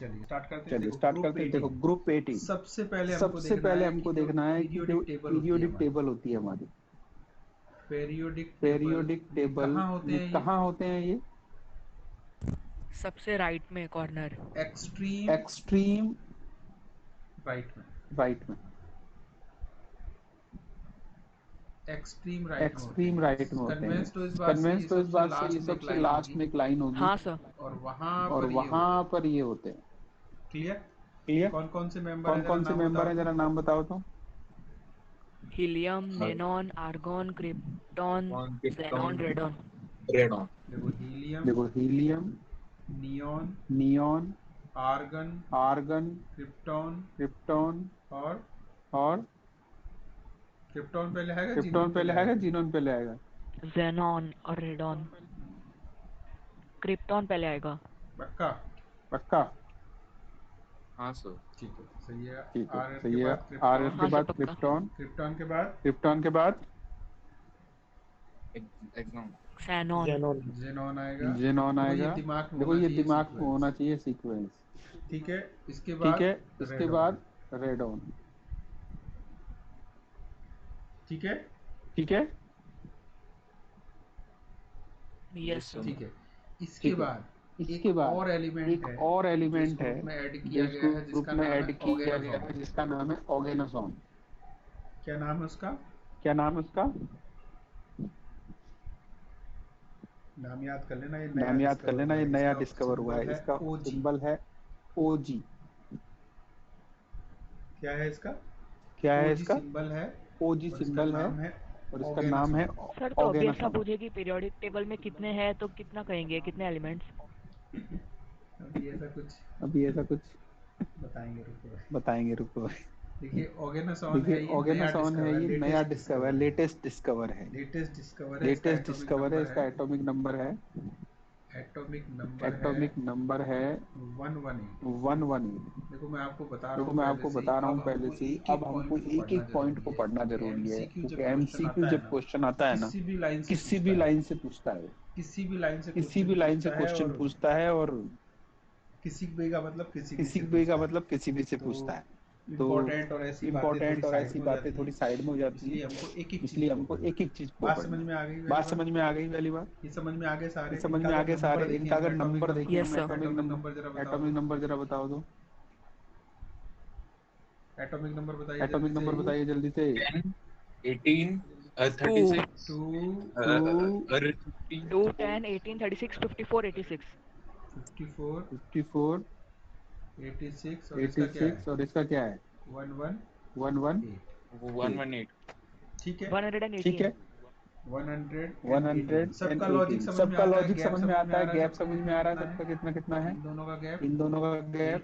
चलिए स्टार्ट करते हैं। चलिए देखो स्टार्ट ग्रुप करते हैं। 18 देखो ग्रुप 18 सबसे पहले सबसे पहले हमको देखना है कि जो पीरियोडिक टेबल टेबल होती है हमारी, पीरियोडिक पीरियोडिक ये टेबल कहाँ होते ये हैं? कहाँ होते हैं ये? सबसे राइट में कॉर्नर, ये एक्सट्रीम एक्सट्रीम राइट में, राइट में, एक्सट्रीम राइट में होते एक्सट्रीम हैं। राइट में होते हैं। कन्वेंस तो इस बात से ये कन्वेंस तो इस सबसे बात से ये लास्ट में एक सबसे लाइन लास्ट होगी में एक लाइन होगी। हाँ सर। और वहां और पर ये होते वहां हैं। पर ये होते हैं। क्लियर? क्लियर? कौन कौन से मेंबर कौन हैं, जरा कौन से नाम मेंबर बताओ हैं, तो। जरा नाम बताओ तो। Helium, neon, argon, krypton, xenon, radon. Radon. देखो हीलियम, देखो helium, neon, neon, argon, argon, krypton krypton और और क्रिप्टॉन पहले आएगा, क्रिप्टॉन जीनोन पहले पहले आएगा, आएगा। जीनोन पहले आएगा। ज़ेनॉन और रेडॉन। क्रिप्टॉन पहले आएगा। पक्का? पक्का? हाँ सर। ठीक है, सही है। ठीक है, आर के सही है। बाद आर क्रिप्टॉन, के हाँ सर बाद पक्का। क्रिप्टॉन, क्रिप्टॉन के बाद क्रिप्टॉन के बाद एग्जाम ज़ेनॉन। जेनॉन आएगा। जेनॉन देखो ये आएगा। दिमाग में देखो होना ये चाहिए दिमाग में सीक्वेंस। होना चाहिए सीक्वेंस। ठीक है, इसके ठीक बाद है, इसके रेडॉन। बाद रेडॉन। ठीक है, ठीक है, यस सर। ठीक है। इसके ठीक है। बाद इसके एक बाद और एलिमेंट एक है और जो इस एलिमेंट है ग्रुप में ऐड किया जिस गया है, ग्रुप जिसका में नाम है ऐड किया गया ऑर्गेनोजॉन। है, जिसका नाम है ऑर्गेनोजॉन। क्या नाम है उसका? क्या नाम है उसका? नाम याद कर लेना, ये नया नाम याद कर डिस्कवर लेना, हुआ ये है। नया इसका डिस्कवर हुआ सिंबल है। है इसका ओजी। सिंबल है ओजी। क्या है इसका? क्या है ओजी इसका? सिंबल है ओजी और इसका सिंबल है नाम है और इसका नाम है ऑर्गेनासॉन। सर तो अभी ऐसा ऑर्गेनासॉन। पूछे कि पीरियोडिक टेबल में कितने हैं तो कितना कहेंगे, कितने एलिमेंट्स? अभी ऐसा कुछ अभी ऐसा कुछ बताएंगे, रुको। बताएंगे, रुको। देखिए ऑर्गेनासॉन देखिए है, ये नया ऑर्गेनासॉन है, डिस्कवर है, ये नया लेटेस्ट डिस्कवर है, डिस्कवर है। लेटेस्ट डिस्कवर है। लेटेस्ट डिस्कवर है, इसका लेटेस्ट एटॉमिक डिस्कवर है, नंबर इसका है, एटॉमिक नंबर है, एटॉमिक नंबर है एटॉमिक नंबर है 118। 118। देखो मैं आपको बता रहा देखो हूँ मैं पहले आपको से ही, बता रहा अब हूँ पहले हमको से ही, एक अब एक हमको पॉइंट को एक पढ़ना एक पॉइंट जरूरी को है, पढ़ना क्योंकि जरूरी है, एमसीक्यू क्योंकि जब क्वेश्चन एमसीक्यू आता है जब ना, क्वेश्चन आता है ना, किसी भी लाइन से किसी पूछता भी है, लाइन से पूछता है, किसी भी लाइन से किसी क्वेश्चन भी लाइन से पूछता है, क्वेश्चन और पूछता है, और किसी भी का मतलब किसी भी किसी से भी का पूछता है। मतलब किसी भी से तो पूछता है। तो इम्पोर्टेंट और ऐसी बातें थोड़ी इम्पोर्टेंट और साइड ऐसी में हो बातें जाती थोड़ी हैं, साइड में हो जाती इसलिए हैं, हमको एक एक चीज इसलिए को हमको पढ़ना एक है। एक चीज को बात पढ़ना समझ है। में आ गई वाली बात बात? समझ में आ गई वाली बात? ये समझ में आ गए सारे? ये समझ इनका में आ अगर गए नंबर सारे? देखें इनका हम, अगर एटॉमिक नंबर देखें Yes, हम, sir. एटॉमिक नंबर जरा बता दो। एटॉमिक नंबर बताइए एटॉमिक जल्दी से। नंबर बताइए जल्दी से। 10, 18, 2, 36, 2, 15, 2, 10, 18, 36, 54, 86। 54, 54, 86 और इसका क्या 86 है? और इसका क्या है? 118। 118। ठीक है, ठीक 118। है। 118। सबका लॉजिक 118। समझ में सबका आता है, लॉजिक गैप समझ में समझ में आता आ है, रहा है, गैप सबका समझ में कितना आ रहा है, कितना है? सबका कितना कितना है? इन दोनों का गैप इन दोनों का गैप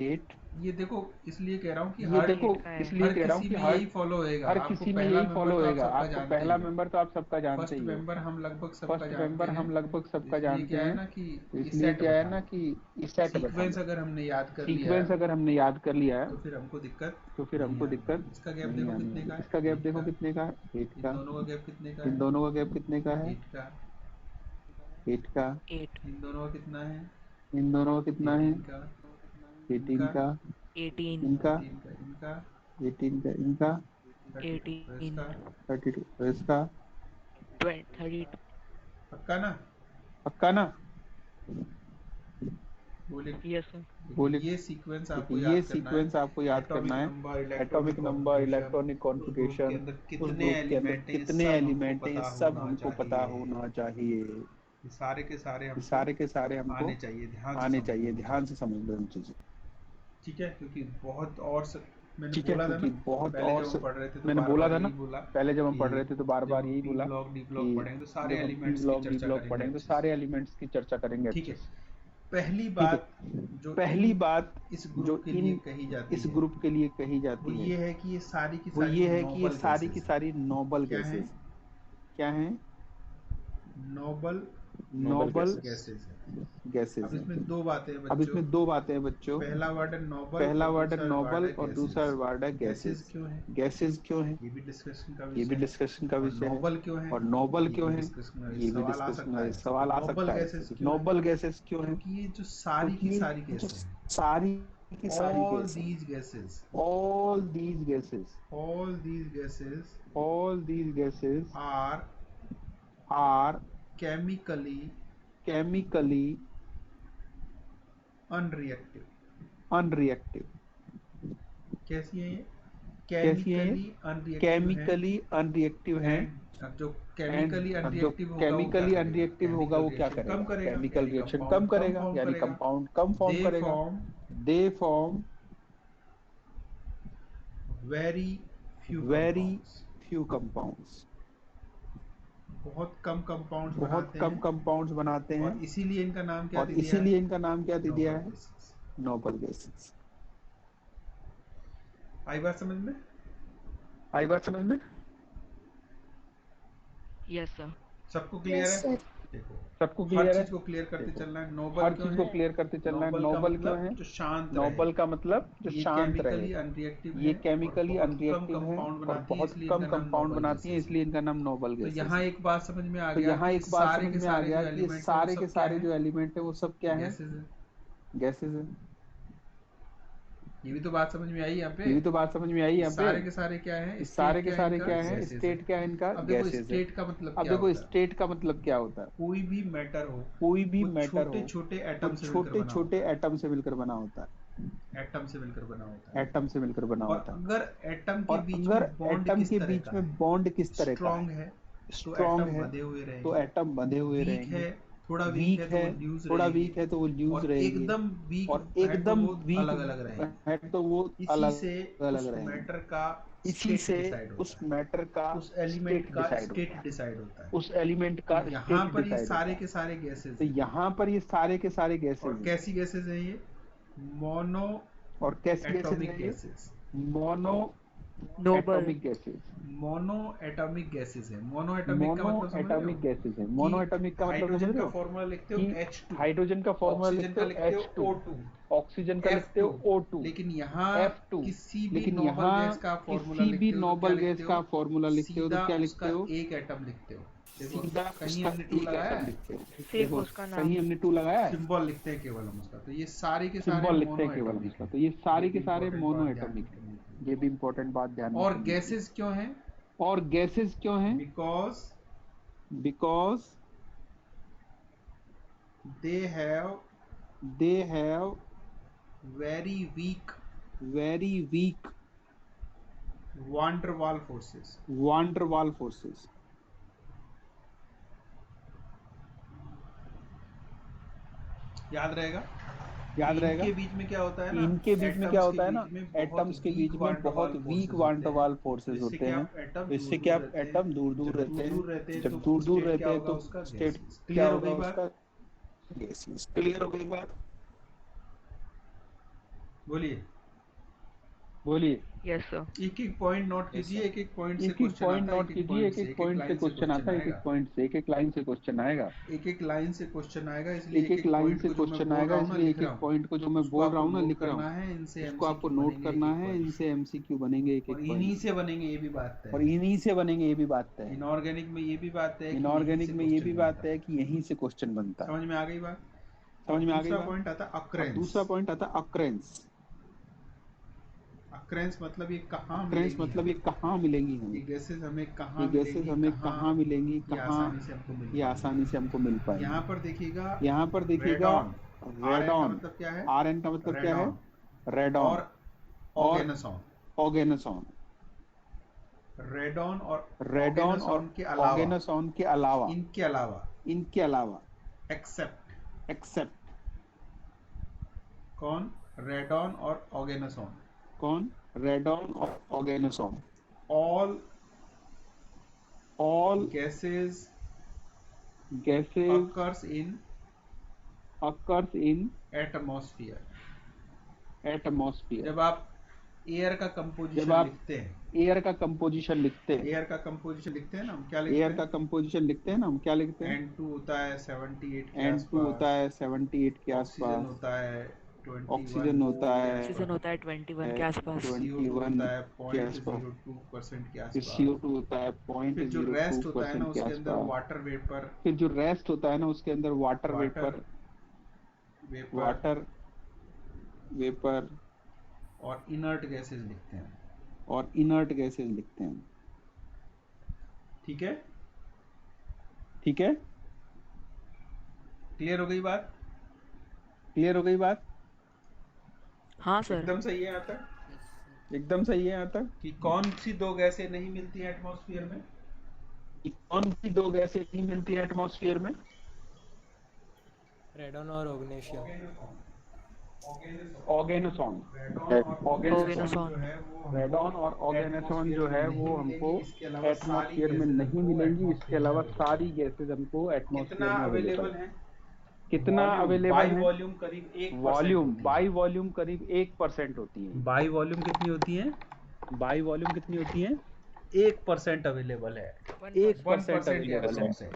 8। ये देखो, इसलिए कह रहा हूँ कि ये हर देखो 8 का है। इसलिए हर कह रहा हूँ किसी कि में हर यही फॉलो होएगा। हर आपको किसी में पहला यही फॉलो मेंबर तो आप होएगा। सबका आपको जानते पहला ही हो, मेंबर तो आप सबका जानते फर्स्ट ही हो। मेंबर हम लगभग सबका फर्स्ट जानते मेंबर हैं। हम लगभग सबका इसलिए जानते क्या है हैं। ना कि तो ये इसलिए सेट क्या है बैठा ना है। कि इस सेट बैठा सीक्वेंस हुआ है। अगर हमने याद कर लिया सीक्वेंस है अगर हमने याद कर लिया तो है फिर हमको दिक्कत तो फिर नहीं हमको आनी दिक्कत है। इसका गैप नहीं देखो आनी कितने है। का इसका है? गैप 8 देखो का। कितने का है? 8 इन का। दोनों का गैप कितने का इन है? दोनों का गैप कितने का है? 8 का। 8 का। 8, इन दोनों का कितना है? इन दोनों का कितना है? 18 का। 18 इनका का। 18, इनका 18 का। इनका 18 का। इनका 32 और 18, इसका 32 और इसका 20, 32। पक्का ना? Yes, पक्का ना? बोले? sir. देखिए बोले? ये सीक्वेंस आपको देखिए ये याद करना है। सीक्वेंस आपको याद करना एटॉमिक है। Number, electronic atomic number, configuration, electronic उस ग्रुप के कॉन्फ़िगरेशन, अंदर उस कितने ग्रुप के अंदर एलिमेंट हैं, ये कितने सब हमको एलिमेंट हैं, ये पता सब होना हमको पता चाहिए। होना चाहिए। ये सारे के सारे ये हमको सारे के सारे हमको आने चाहिए, ध्यान से आने चाहिए। समझना है। ध्यान से समझ लो इन चीज़ें। ठीक है, क्योंकि बहुत और मैंने ठीक है, बोला था ना, क्योंकि बहुत पहले जब और हम पढ़ रहे थे तो मैंने बार बोला बार था ना, यही बोला पहले जब हम कि पढ़ रहे थे तो बार जब बार हम यही पी बोला ब्लॉक डी कि ब्लॉक पढ़ेंगे तो सारे जब हम पी एलिमेंट्स की ब्लॉक डी चर्चा ब्लॉक करेंगे पढ़ेंगे तो अच्छे से। सारे एलिमेंट्स की चर्चा करेंगे ठीक अच्छे है, से। पहली ठीक है। बात जो पहली बात इस जो ग्रुप के लिए इन कही जाती इस है ग्रुप के लिए कही वो जाती है ये है कि ये सारी की वो सारी ये है कि ये नोबल सारी की गैसेस हैं। सारी नोबल क्या है? गैसेस क्या हैं? नोबल नोबल गैसेस है। गैसेस अब हैं। इसमें दो बातें हैं अब बच्चों। इसमें दो बातें हैं बच्चों। पहला वर्ड है नोबल, पहला और वर्ड है दूसरा वर्ड नोबल है और दूसरा गैसेस। वर्ड है गैसेस गैसेस। क्यों है, गैसेस क्यों है, ये भी डिस्कशन का ये विषय भी है। डिस्कशन का और विषय है। नोबल क्यों है, और नोबल ये क्यों भी है, डिस्कशन का ये भी सवाल आ डिस्कशन सकता का है। सवाल आ नोबल सकता है गैसेस कि क्यों है, नोबल गैसेस क्यों है, क्योंकि ये जो सारी क्योंकि की ये सारी जो गैसें हैं, सारी की सारी all गैसें, these gases, all these gases, all these gases all these gases are are chemically chemically unreactive। unreactive। कैसी है ये, कैसी है ये, केमिकली अनरिएक्टिव है। केमिकली अनरिएक्टिव है। एंड अब जो एंड केमिकली अब जो अनरिएक्टिव होगा वो क्या केमिकली करेगा, अनरिएक्टिव होगा केमिकल वो क्या रिएक्शन कम करेगा, करेगा, केमिकल यानी रिएक्शन कम कंपाउंड कम करेगा, फॉर्म यानी करेगा। कंपाउंड कम फॉर्म दे करेगा। Form they form very few very compounds, few compounds, बहुत कम कंपाउंड्स बहुत बनाते कम हैं, कंपाउंड्स बनाते हैं। और इसीलिए इनका नाम क्या और दे दिया है, इसीलिए इनका नाम क्या दे दिया नोबल है, गैसेस। Noble gases. आई बात समझ में? आई बात समझ में? Yes sir. सबको क्लियर है? देखो, सबको हर क्लियर है? चीज को क्लियर करते देखो, चलना है। नोबल हर क्यों चीज है, को क्लियर करते चलना है। नोबल का नोबल क्यों मतलब है, जो शांत नोबल रहे, का मतलब जो ये शांत रहे, केमिकली अनरिएक्टिव ये है, और केमिकली बहुत कम अनरिएक्टिव है कंपाउंड और बनाती है, बहुत इसलिए कम इनका नाम कंपाउंड नोबल बनाती है, गैसेस है। इसलिए इनका नाम नोबल तो गैसेस यहाँ है। एक बात समझ में आ तो गया यहाँ कि एक बात सारे समझ के में आ सारे गया जो कि ये एलिमेंट है वो सारे के सब क्या सारे है, जो एलिमेंट है वो सब क्या है, गैसेस है। गैसेस है। ये भी तो बात समझ में आई यहाँ पे। ये भी तो बात समझ में आई ये यहाँ पे। सारे के सारे क्या है, ये सारे स्टेट के क्या है सारे इनका, क्या है, गैसेस है। स्टेट क्या है इनका, अब देखो गैसेस है। स्टेट का मतलब अब क्या देखो होता है, स्टेट का मतलब क्या होता है, कोई भी मैटर हो, कोई भी वो मैटर छोटे हो छोटे वो एटम से मिलकर छोटे बना छोटे होता एटम से मिलकर बना होता है, एटम से मिलकर बना होता है, है। एटम से मिलकर बना और होता है। अगर एटम के और बीच अगर में बॉन्ड एटम किस के तरह बीच का में है, बॉन्ड किस तरह का स्ट्रॉन्ग है, तो स्ट्रॉन्ग एटम है, बंधे हुए तो रहेंगे। एटम बंधे हुए वीक रहेंगे। है, थोड़ा वीक वीक है तो है, वो लूज थोड़ा रहेंगे। वीक है तो वो लूज और रहेंगे। एकदम वीक और है तो एकदम वो वीक अलग अलग रहेंगे। है तो वो इसी अलग से अलग उस रहेंगे। मैटर का इसी स्टेट से डिसाइड उस होता है, मैटर का उस एलिमेंट स्टेट का डिसाइड होता स्टेट है, डिसाइड होता है। उस एलिमेंट तो का यहाँ स्टेट पर ये डिसाइड सारे होता के है। सारे गैसेस तो हैं। यहाँ पर ये सारे के सारे गैसेस और हैं। कैसी गैसेस हैं ये, मोनो और कैसी गैसेस एटॉमिक हैं ये, gases. Mono noble atomic gases. Mono atomic gases है। मोनो एटॉमिक का मोनो मतलब समझ रहे हो, एटॉमिक गैसेस है। कि मोनो एटॉमिक का मतलब समझ हाइड्रोजन रहे का हो, फॉर्मूला लिखते हो कि H2, हाइड्रोजन का फॉर्मूला ऑक्सीजन लिखते का हो लिखते हो H2, O2, ऑक्सीजन का लिखते हो F2। O2, लेकिन यहाँ F2। किसी भी लेकिन नोबल यहाँ गैस का फॉर्मूला किसी भी लिखते हो तो क्या नोबल गैस लिखते का हो, फॉर्मूला लिखते हो तो सीधा क्या उसका लिखते हो, एक एटम लिखते हो। देखो सीधा कहीं उसका हमने टू एक लगाया एटम है, लिखते हो। सिर्फ देखो उसका नाम। कहीं हमने टू लगाया है, सिंबल लिखते हैं केवल हम उसका। तो ये सारे के सारे सिंबल लिखते मोनो हैं केवल हम एटॉमिक उसका। है। तो ये सारे ये के भी सारे इंपॉर्टेंट मोनो बात ध्यान एटॉमिक है। रखनी है। ये भी इंपॉर्टेंट बात ध्यान में और रखनी है। गैसेस क्यों हैं, और गैसेस क्यों हैं, because because they have they have very weak very weak van der Waals forces. One der Waals forces. याद रहेगा, याद रहेगा, इनके बीच में क्या होता है ना, इनके बीच में क्या एटम्स के होता है ना, बीच में बहुत एटम्स के वीक बीच में वान डर बहुत वाल वीक फोर्सेस वान होते डर हैं। वाल तो फोर्सेस इससे होते क्या हैं। एटम तो दूर इससे दूर क्या रहते हैं। एटम दूर दूर जब रहते दूर हैं। दूर रहते हैं जब तो दूर दूर स्टेट क्या रहते हैं होगा तो उसका, स्टेट गैसेस। क्या क्लियर हो होगा गई बात, उसका, गैसेस। क्लियर हो गई बात, बोलिए। बोलिए। Yes sir. एक एक पॉइंट नोट यस कीजिए, सर। एक एक पॉइंट से एक एक क्वेश्चन पॉइंट आता है, नोट एक एक कीजिए, पॉइंट एक से, एक एक एक पॉइंट से लाइन से क्वेश्चन क्वेश्चन आता है, एक आएगा, एक पॉइंट से, एक एक लाइन से क्वेश्चन आएगा, एक एक लाइन से क्वेश्चन आएगा। इसलिए एक एक एक एक लाइन पॉइंट से को जो मैं क्वेश्चन बोल आएगा। रहा हूँ ना, इसलिए लिख एक रहा एक हूँ, पॉइंट को जो मैं उसको बोल रहा आपको हूँ ना, नोट लिख रहा हूँ, करना है। इनसे उसको आपको एमसीक्यू नोट बनेंगे एक करना एक है। पॉइंट इनसे एमसीक्यू बनेंगे एक और एक इन्हीं पॉइंट। से बनेंगे, ये भी बात और है। इन्हीं से बनेंगे, ये भी बात है। इनऑर्गेनिक में ये भी बात है कि यहीं इनऑर्गेनिक से में ये क्वेश्चन भी बनता बात है। है कि यहीं से क्वेश्चन बनता है। समझ में आ गई बात। और समझ में आ गई दूसरा बात। पॉइंट आता है और अक्रेंस। दूसरा पॉइंट आता है अक्रेंस। अक्रेंस मतलब ये कहाँ अक्रेंस मिलेगी मतलब ये हमें, कहाँ मिलेंगी ये हमें, गैसेस हमें ये कहाँ गैसेस मिलेंगी, हमें कहाँ कहाँ मिलेंगी, ये कहाँ आसानी से हमको मिल ये पाएंगी। आसानी से हमको मिल यहाँ पाएंगी। पर देखिएगा यहाँ पर देखिएगा रेडॉन, आर एन का रेडॉन, मतलब क्या है, आर एन का मतलब क्या है, रेडॉन। रेडॉन। और और ऑर्गेनोसॉन। ऑर्गेनोसॉन। रेडॉन और रेडॉन ऑर्गेनोसॉन और के अलावा, ऑर्गेनोसॉन के अलावा, इनके अलावा, इनके अलावा, एक्सेप्ट, एक्सेप्ट, कौन, रेडॉन और ऑर्गेनोसॉन, कौन, रेडॉन और oganesson, all all gases gases occurs in occurs in atmosphere। atmosphere। जब आप एयर का जब कंपोजिशन आप लिखते हैं, एयर का कंपोजिशन लिखते हैं, एयर का कंपोजिशन लिखते हैं ना, हम क्या एयर लिखते का हैं? कंपोजिशन लिखते हैं ना, हम क्या लिखते हैं? N2 होता है 78 के N2 होता आसपास, है 78 के ऑक्सीजन आसपास, होता है 21 ऑक्सीजन होता के है ऑक्सीजन आसपास, होता है 21 के आसपास। CO2 21 होता है के आसपास, 0.02% के फिर आसपास। CO2 होता है फिर जो रेस्ट होता है ना 0.02% के उसके अंदर आसपास, वाटर वेपर, फिर जो रेस्ट होता है ना उसके अंदर water water vapour, vapour water vapour और इनर्ट गैसेस लिखते हैं। और इनर्ट गैसेस लिखते हैं। ठीक है, ठीक है, क्लियर हो गई बात? क्लियर हो गई बात? हाँ सर। एकदम सही है यहाँ तक? एकदम सही है यहाँ तक? कि कौन सी दो गैसें नहीं मिलती हैं एटमॉस्फेयर में? कि कौन सी दो गैसें नहीं मिलती है एटमॉस्फेयर में? रेडॉन और ओग्नेशियम। ऑर्गेनोसॉन। ऑर्गेनोसॉन। रेडॉन और ऑर्गेनोसॉन जो है वो हमको एटमॉस्फेयर में नहीं मिलेंगी, इसके अलावा सारी गैसेस हमको कितना एटमॉस्फेयर में अवेलेबल अवेलेबल है। है? कितना अवेलेबल बाई है? वॉल्यूम करीब 1% वॉल्यूम, होती है। बाई वॉल्यूम करीब 1% होती है। बाई वॉल्यूम कितनी होती है? बाई वॉल्यूम कितनी होती है? 1% अवेलेबल है। 1% 1% के अवेलेबल है। अप्रोक्स है।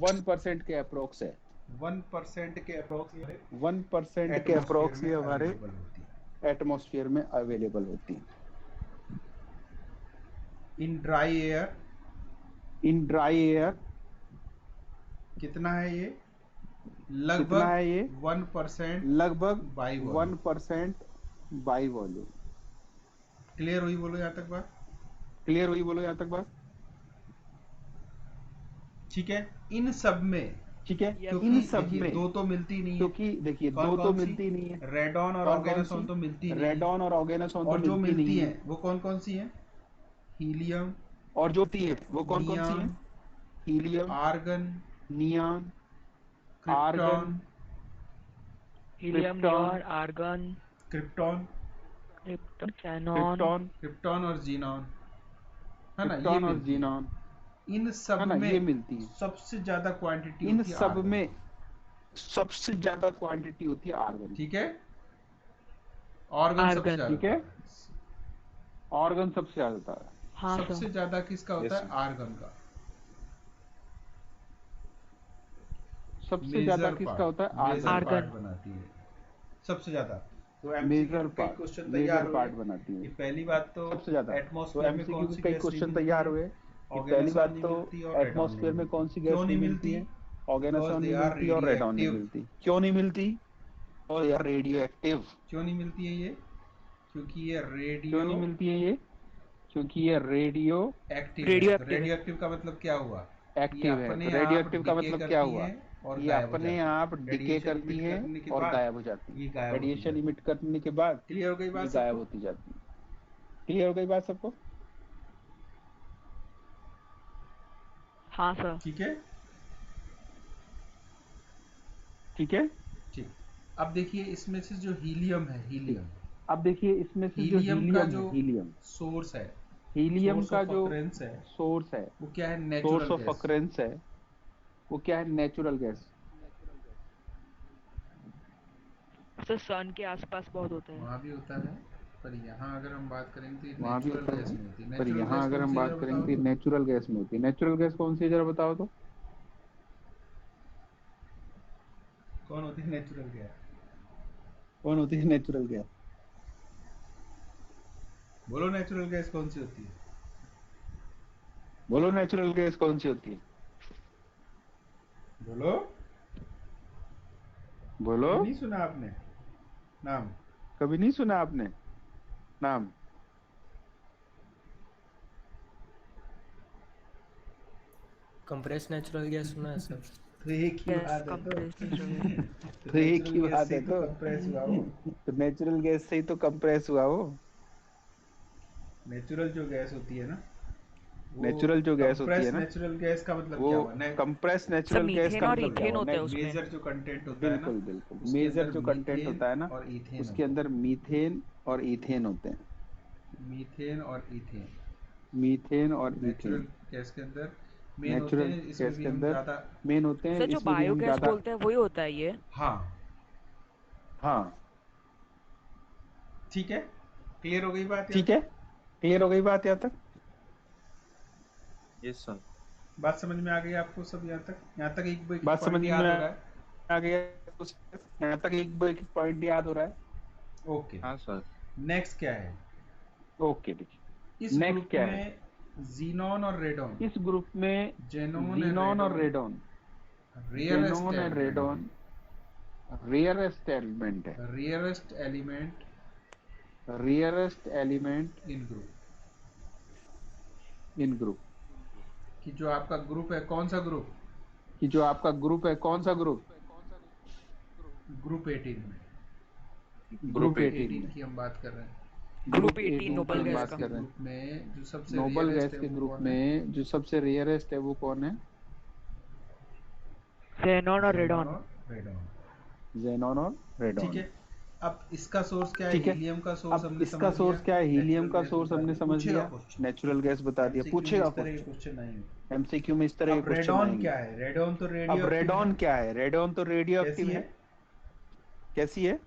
1% के अप्रोक्स है। 1% के अप्रोक्स 1% के अप्रोक्स ये हमारे available होती है। एटमॉस्फेयर में अवेलेबल होती है। In dry air in dry air कितना है ये? कितना लगभग है ये? 1% लगभग by volume. 1% by volume. Clear हुई? बोलो यहाँ तक बात? क्लियर हुई? बोलो यहाँ तक बात? ठीक है, इन सब में ठीक है, Yes, इन sir. सब देखिए, में दो तो मिलती नहीं है। क्योंकि देखिए कौन दो कौन तो सी? मिलती नहीं है। रेडॉन और कौन कौन ऑर्गेनोसॉन सी? तो मिलती नहीं है। रेडॉन और ऑर्गेनोसॉन तो और जो मिलती मिलती नहीं है है। वो कौन कौन सी है? हीलियम, और जो होती है वो कौन कौन सी है? Neon, helium, argon, neon, krypton, argon, helium, krypton, neon, argon, krypton, krypton, xenon. Krypton, krypton और जीनॉन, है ना? ये क्रिप्टॉन और मिलती है। जीनॉन, इन सब है ना? में ये मिलती है। सबसे ज्यादा क्वांटिटी इन होती है सब आर्गन में की। सबसे ज्यादा क्वांटिटी होती है आर्गन की। ठीक है, ऑर्गन सबसे आर्गन। ज्यादा ठीक है, होता है। ऑर्गन सबसे ज्यादा होता है। हाँ सबसे सर। ज्यादा किसका होता Yes, है? आर्गन का। सबसे ज्यादा मेजर किसका होता है? Major argon. Part argon. बनाती है सबसे ज्यादा। तो एमसीक्यू मेजर के कई पार्ट, क्वेश्चन तैयार मेजर हुए। पार्ट बनाती कि है पहली बात तो सबसे ज्यादा। तो एटमॉस्फेयर में एमसीक्यू कौन के सी कई गैस नहीं क्वेश्चन मिलती तैयार है? हुए कि पहली ऑर्गेनोसॉन बात नहीं तो मिलती और रेडॉन नहीं एटमॉस्फेयर में मिलती। कौन सी क्यों गैस नहीं नहीं मिलती है? बिकॉज ऑर्गेनोसॉन दे नहीं आर मिलती और रेडॉन नहीं रेडियो मिलती। क्यों नहीं मिलती? और यार रेडियो एक्टिव। क्यों नहीं मिलती है ये? क्योंकि ये क्यों नहीं मिलती है ये? क्योंकि ये रेडियो एक्टिव है। रेडियो तो एक्टिव है। रेडियो एक्टिव का मतलब क्या हुआ? ये एक्टिव है। अपने तो रेडियो आप एक्टिव का डिके मतलब क्या करती हुआ? हैं और ये गायब हो अपने जाती आप है। डिके रेडिएशन करती इमिट है करने के और बाद गायब हो जाती है। ये गायब होती रेडिएशन जाती इमिट करने के बाद है। क्लियर हो गई ये बात गायब सबको? होती जाती है। क्लियर हो गई बात सबको? हाँ सर। ठीक है, ठीक है, ठीक। अब देखिए इसमें से जो हीलियम है, हीलियम अब देखिए इसमें से जो हीलियम का हीलियम जो है, हीलियम सोर्स है, हीलियम सोर्स का ऑफ जो अकरेंस है, सोर्स है, वो क्या है? Source natural of gas. Occurrence है, वो क्या है? Natural gas. सर सन के आसपास बहुत होते हैं। वहाँ भी होता है, पर यहाँ अगर हम बात करेंगे तो ये वहाँ भी नेचुरल होता गैस है, में होती है। पर नेचुरल यहाँ गैस अगर कौन हम सी है बात जरा करेंगे बताओ तो तो? नेचुरल गैस में होती है। नेचुरल गैस कौन सी है जरा बताओ तो? कौन होती है नेचुरल गैस? कौन होती है नेचुरल गैस? बोलो नेचुरल गैस कौन सी होती है? बोलो नेचुरल गैस कौन सी होती है? बोलो। बोलो। कभी नहीं सुना आपने नाम? कभी नहीं सुना आपने नाम? कंप्रेस नेचुरल गैस सुना है सर? तो एक ही गैस बात है तो। Compressed natural. तो एक ही नेचुरल गैस बात से है ही तो तो। कंप्रेस हुआ वो। तो नेचुरल गैस से ही तो कंप्रेस हुआ वो। नेचुरल जो गैस होती है ना, वो नेचुरल जो गैस होती है ना, नेचुरल गैस का मतलब वो क्या हुआ? Compress sir natural gas methane का और मतलब क्या इथेन हुआ? होते हैं उसमें। मेजर जो कंटेंट होता है ना, बिल्कुल बिल्कुल, उसके मेजर अंदर जो कंटेंट मीथेन होता है ना, और ईथेन उसके होता अंदर मीथेन और ईथेन होते हैं। है। मीथेन और ईथेन मीथेन और नेचुरल ईथेन गैस के अंदर मेन होते नेचुरल हैं। इसमें गैस भी के हम अंदर ज़्यादा, मेन होते हैं। सर जो इसमें भी हम बायोगैस ज्यादा, बोलते हैं वही होता है ये। हाँ हाँ ठीक है। क्लियर हो गई बात? ठीक है, क्लियर हो गई बात यहाँ तक? Yes sir. बात समझ में आ गई आपको सब यहाँ तक? यहाँ तक एक बात समझ पॉइंट में याद हो रहा है? आ गया? यहाँ तक एक पॉइंट याद हो रहा है? ओके। हाँ सर। नेक्स्ट क्या है? ओके देखिए, इस नेक्स्ट ग्रुप क्या में है? जीनॉन और रेडॉन, इस ग्रुप में जेनॉन जीनॉन और रेडॉन, रेयरेस्ट जेनॉन और रेडॉन रेयरेस्ट एलिमेंट है, rarest element rarest element in group. In group. कि जो आपका ग्रुप है, कौन सा ग्रुप? कि जो आपका ग्रुप है, कौन सा ग्रुप? ग्रुप 18 में। ग्रुप 18 18 में की हम बात कर रहे हैं। ग्रुप 18 की नोबल हम गैस बात का। कर रहे हैं। ग्रुप में जो सबसे नोबल रेयरेस्ट गैस है के वो ग्रुप कौन है? में जो सबसे रेयरेस्ट है वो कौन है? जेनॉन और जेनॉन रेडॉन। और रेडॉन। जेनॉन और रेडॉन। ठीक है। अब इसका सोर्स क्या है? ठीक है, हीलियम का सोर्स अब हमने इसका समझ सोर्स लिया। क्या है? हीलियम नेचुरल का गैस सोर्स बता हमने दिया। समझ पूछेगा लिया, क्वेश्चन। नेचुरल गैस बता दिया, MCQ में पूछेगा इस तरह के क्वेश्चन। क्वेश्चन आएंगे। एमसीक्यू में इस तरह के अब क्वेश्चन रेडॉन आएंगे। क्या है? रेडॉन तो रेडियो अब रेडॉन क्या है? रेडॉन तो रेडियो कैसी एक्टिव है? है। कैसी है?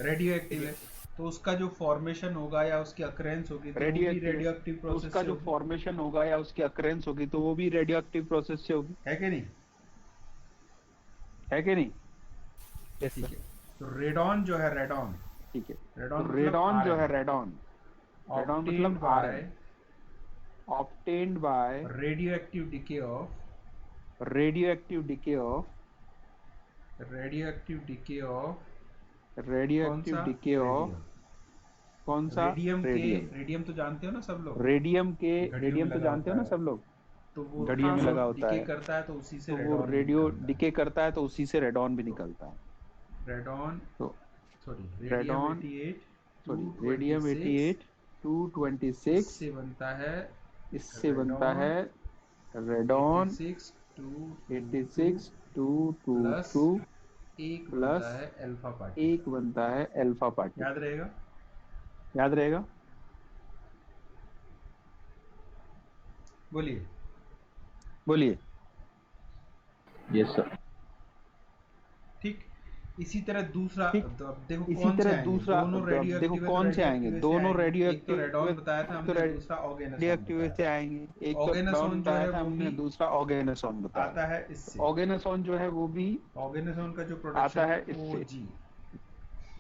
रेडियो एक्टिव है। तो उसका जो फॉर्मेशन होगा या उसकी अकरेंस होगी तो वो भी रेडियो एक्टिव प्रोसेस उसका से जो होगी। फॉर्मेशन होगा या उसकी अकरेंस होगी तो वो भी रेडियो एक्टिव प्रोसेस से होगी, है कि नहीं? है कि नहीं? ठीक है। तो रेडॉन जो है, रेडॉन, ठीक है, रेडॉन तो मतलब रेडॉन जो है, आयरन, रेडॉन, रेडॉन ऑब्टेन्ड मतलब by iron, obtained by radio active decay of, radio active decay of, radio active decay of radio कौन एक्टिव सा? Decay of, radium. कौन सा? रेडियम के, रेडियम। रेडियम तो जानते हो ना सब लोग, रेडियम के, घड़ियों में रेडियम तो लगा जानते हो होता ना है। सब लोग, तो वो घड़ियों में लगा होता डिके है, करता है तो उसी से तो वो रेडॉन भी रेडियो निकलता है। डिके करता है तो उसी से रेडॉन भी तो निकलता है। रेडॉन, तो sorry, radium radon, 88 sorry, radium 226 88 226 इससे बनता है इससे बनता रेडॉन है रेडॉन 86 222 86 222 प्लस एक प्लस बनता है अल्फा पार्टिकल। एक बनता है अल्फा पार्टिकल। याद रहेगा? याद रहेगा? बोलिए। बोलिए। Yes sir. ठीक। इसी तरह दूसरा, ठीक, तो अब देखो इसी कौन से तरह आएंगे, दूसरा, दोनों रेडियो देखो एक्टिव है तो कौन से रेडियो आएंगे, एक्टिव से दोनों आएंगे। रेडियो एक तो रेडॉन बताया था हमने, दूसरा रेडियो ऑर्गेनोसॉन एक्टिव बताया से था। आएंगे। एक तो ऑर्गेनोसॉन रेडॉन जो है बताया था वो हमने, भी दूसरा ऑर्गेनोसॉन बताया। आता है इससे। ऑर्गेनोसॉन जो है वो भी ऑर्गेनोसॉन का जो आता प्रोडक्शन है है इससे। ओजी,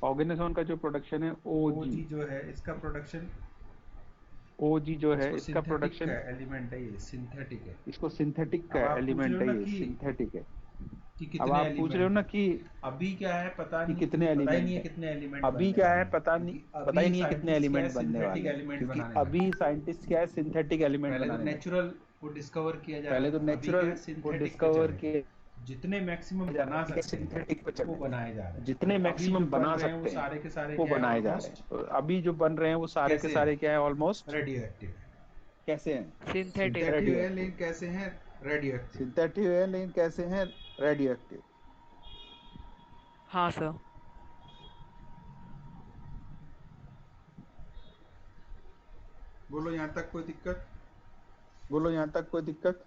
ऑर्गेनोसॉन का जो प्रोडक्शन है ओजी ओजी, जो है इसका प्रोडक्शन, ओजी जो है इसको इसका सिंथेटिक का प्रोडक्शन, एलिमेंट है, ये सिंथेटिक है। इसको सिंथेटिक का अब आप पूछ रहे एलिमेंट हो है, ना ये कि सिंथेटिक है। अब कितने आप पूछ रहे हो एलिमेंट ना है। कि अभी क्या है पता कि नहीं, कितने पता ही एलिमेंट नहीं है है। कितने एलिमेंट अभी बनने क्या वाले है हैं, पता नहीं, क्योंकि पता ही अभी नहीं है कितने साइंटिस्ट क्या है, एलिमेंट बनने वाले सिंथेटिक हैं, एलिमेंट क्योंकि बनाने लगे। अभी साइंटिस्ट क्या है, सिंथेटिक एलिमेंट पहले तो बनाने लगे। नेचुरल को डिस्कवर किया जा पहले रहा तो था, अभी क्या नेचुरल है, को सिंथेटिक पे डिस्कवर चले किए हैं। जितने मैक्सिमम जा बना रहे हैं, सकते हैं सिंथेटिक पे वो चले हैं, बनाए जा रहे हैं। जितने तो अभी जो मैक्सिमम बन बना रहे हैं वो सकते हैं सारे के सारे वो क्या है, बनाए जा रहे ऑलमोस्ट हैं। और अभी जो बन रहे हैं वो सारे के कैसे सारे हैं? क्या है, ऑलमोस्ट रेडियो एक्टिव। कैसे हैं? सिंथेटिक। सिंथेटिव रेडियो है एक्टिव। लेकिन कैसे हैं? Radio active. सिंथेटिक है लेकिन कैसे हैं? Radio active. हाँ सर। बोलो यहाँ तक कोई दिक्कत? बोलो यहाँ तक कोई दिक्कत?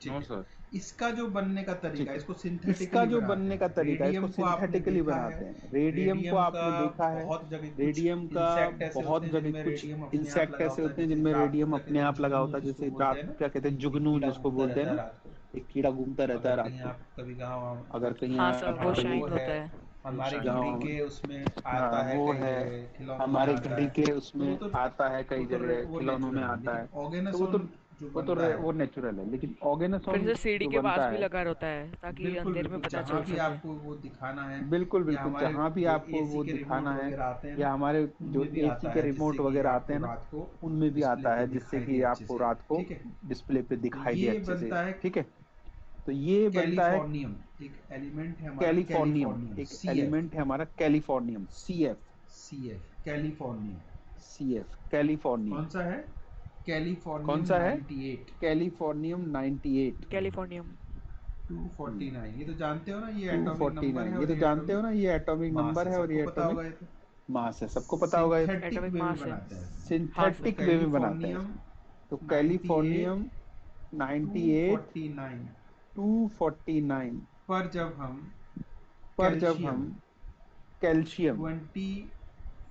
ठीक नो है। सर। इसका जो बनने का ठीक तरीका, है, इसको इसका सिंथेटिकली जो बनाते बनने का हैं। तरीका, इसको रेडियम को आपने सिंथेटिकली देखा है, बनाते हैं। रेडियम को का आपने देखा है, बहुत जगह कुछ रेडियम का इंसेक्ट ऐसे बहुत होते हैं जगह जिनमें कुछ रेडियम अपने आप इंसेक्ट लगा ऐसे होता है, होते हैं जैसे जिनमें रात को रेडियम क्या अपने कहते हैं, आप लगा जुगनू होता है, जिसको जैसे बोलते रात हैं ना, क्या कहते हैं, एक जुगनू कीड़ा जिसको घूमता बोलते हैं रहता है ना, रात को। एक कीड़ा घूमता रहता है अगर रात कहीं को। आप कभी गाँव अगर कहीं हाँ सर, आप वो तो शाइन वो होता है, है। हमारे गाँव घड़ी में, के उसमें हाँ आता है, वो कई है, जगह खिलौनों में हमारे आता घड़ी है। के तो उसमें आता है, कई जगह वो खिलौनों में नेचुरल है, आता लेकिन है, तो ऑर्गेनासॉन जो बनता है, वो नेचुरल है। लेकिन फिर ऑर्गेनासॉन से सीढ़ी जो के पास बनता भी है, लगा रहता है ताकि बिल्कुल अंधेरे में बिल्कुल, पता जहाँ चल भी सके। आपको वो दिखाना है, बिल्कुल या बिल्कुल, हमारे जहाँ भी जो आपको एसी वो के दिखाना रिमोट है, वगैरह आते हैं या ना, हमारे जो उनमें भी एसी आता के है, रिमोट जिससे कि वगैरह आते आपको हैं ना, रात को उनमें भी डिस्प्ले आता पे है, जिससे दिखाई दे कि अच्छे आपको से। रात को ठीक है। डिस्प्ले पे तो दिखाई दे ये अच्छे से। बनता है ठीक है, तो ये बनता है कैलिफोर्नियम, एक एलिमेंट है हमारा कैलिफोर्नियम, कैलिफोर्नियम, एक सी एफ। एलिमेंट है हमारा californium, C F californium. Californium. कौन सा है? कौन कैलिफोर्नियम सा है? 98 कैलिफोर्नियम 98 कैलिफोर्नियम। 249। ये तो जानते हो ना, ये एटॉमिक नंबर 249। है ये और तो ये जानते हो एटॉमिक ना, ये एटॉमिक मास नंबर है, है और सबको ये पता एटॉमिक होगा ये तो। मास है, सबको पता होगा ये तो। सिंथेटिक एटॉमिक वे में मास है। बनाते हैं इसमें। हाँ तो सर। सिंथेटिक वे में बनाते हैं कैलिफोर्नियम इसमें। तो 98 कैलिफोर्नियम 98 249 249 पर जब हम पर जब कैल्शियम हम कैल्शियम 24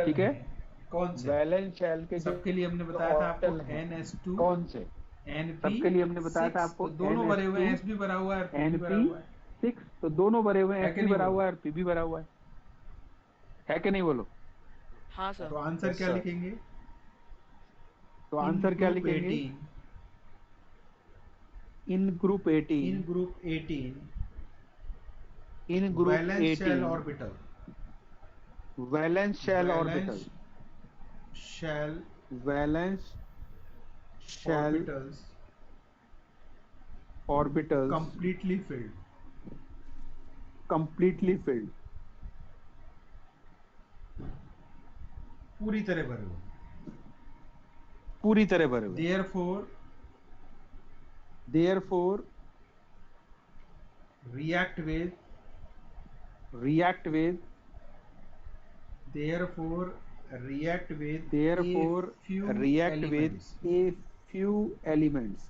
ऑर्बिटल ठीक है। कौन से? वैलेंस शेल के सबके लिए हमने बताया था आपको NS2 कौन से? NP सबके लिए हमने बताया था आपको तो दोनों भरे हुए हैं, NS2 S भी भरा हुआ है और P भी भरा हुआ है। NP6 तो दोनों भरे हुए हैं, है S कि भी नहीं भरा बोलो? हुआ है और P भी भरा हुआ है कि नहीं बोलो? हाँ सर। तो आंसर Yes, क्या sir. लिखेंगे? तो आंसर क्या लिखेंगे? 18 in group 18 in group 18 in group valence shell 18 orbital valence shell orbital valence shell valence shell orbitals orbitals completely filled. Completely filled पूरी तरह भरे हुए. पूरी तरह भरे हुए Therefore therefore react with react with therefore react with therefore a few react elements. with a few elements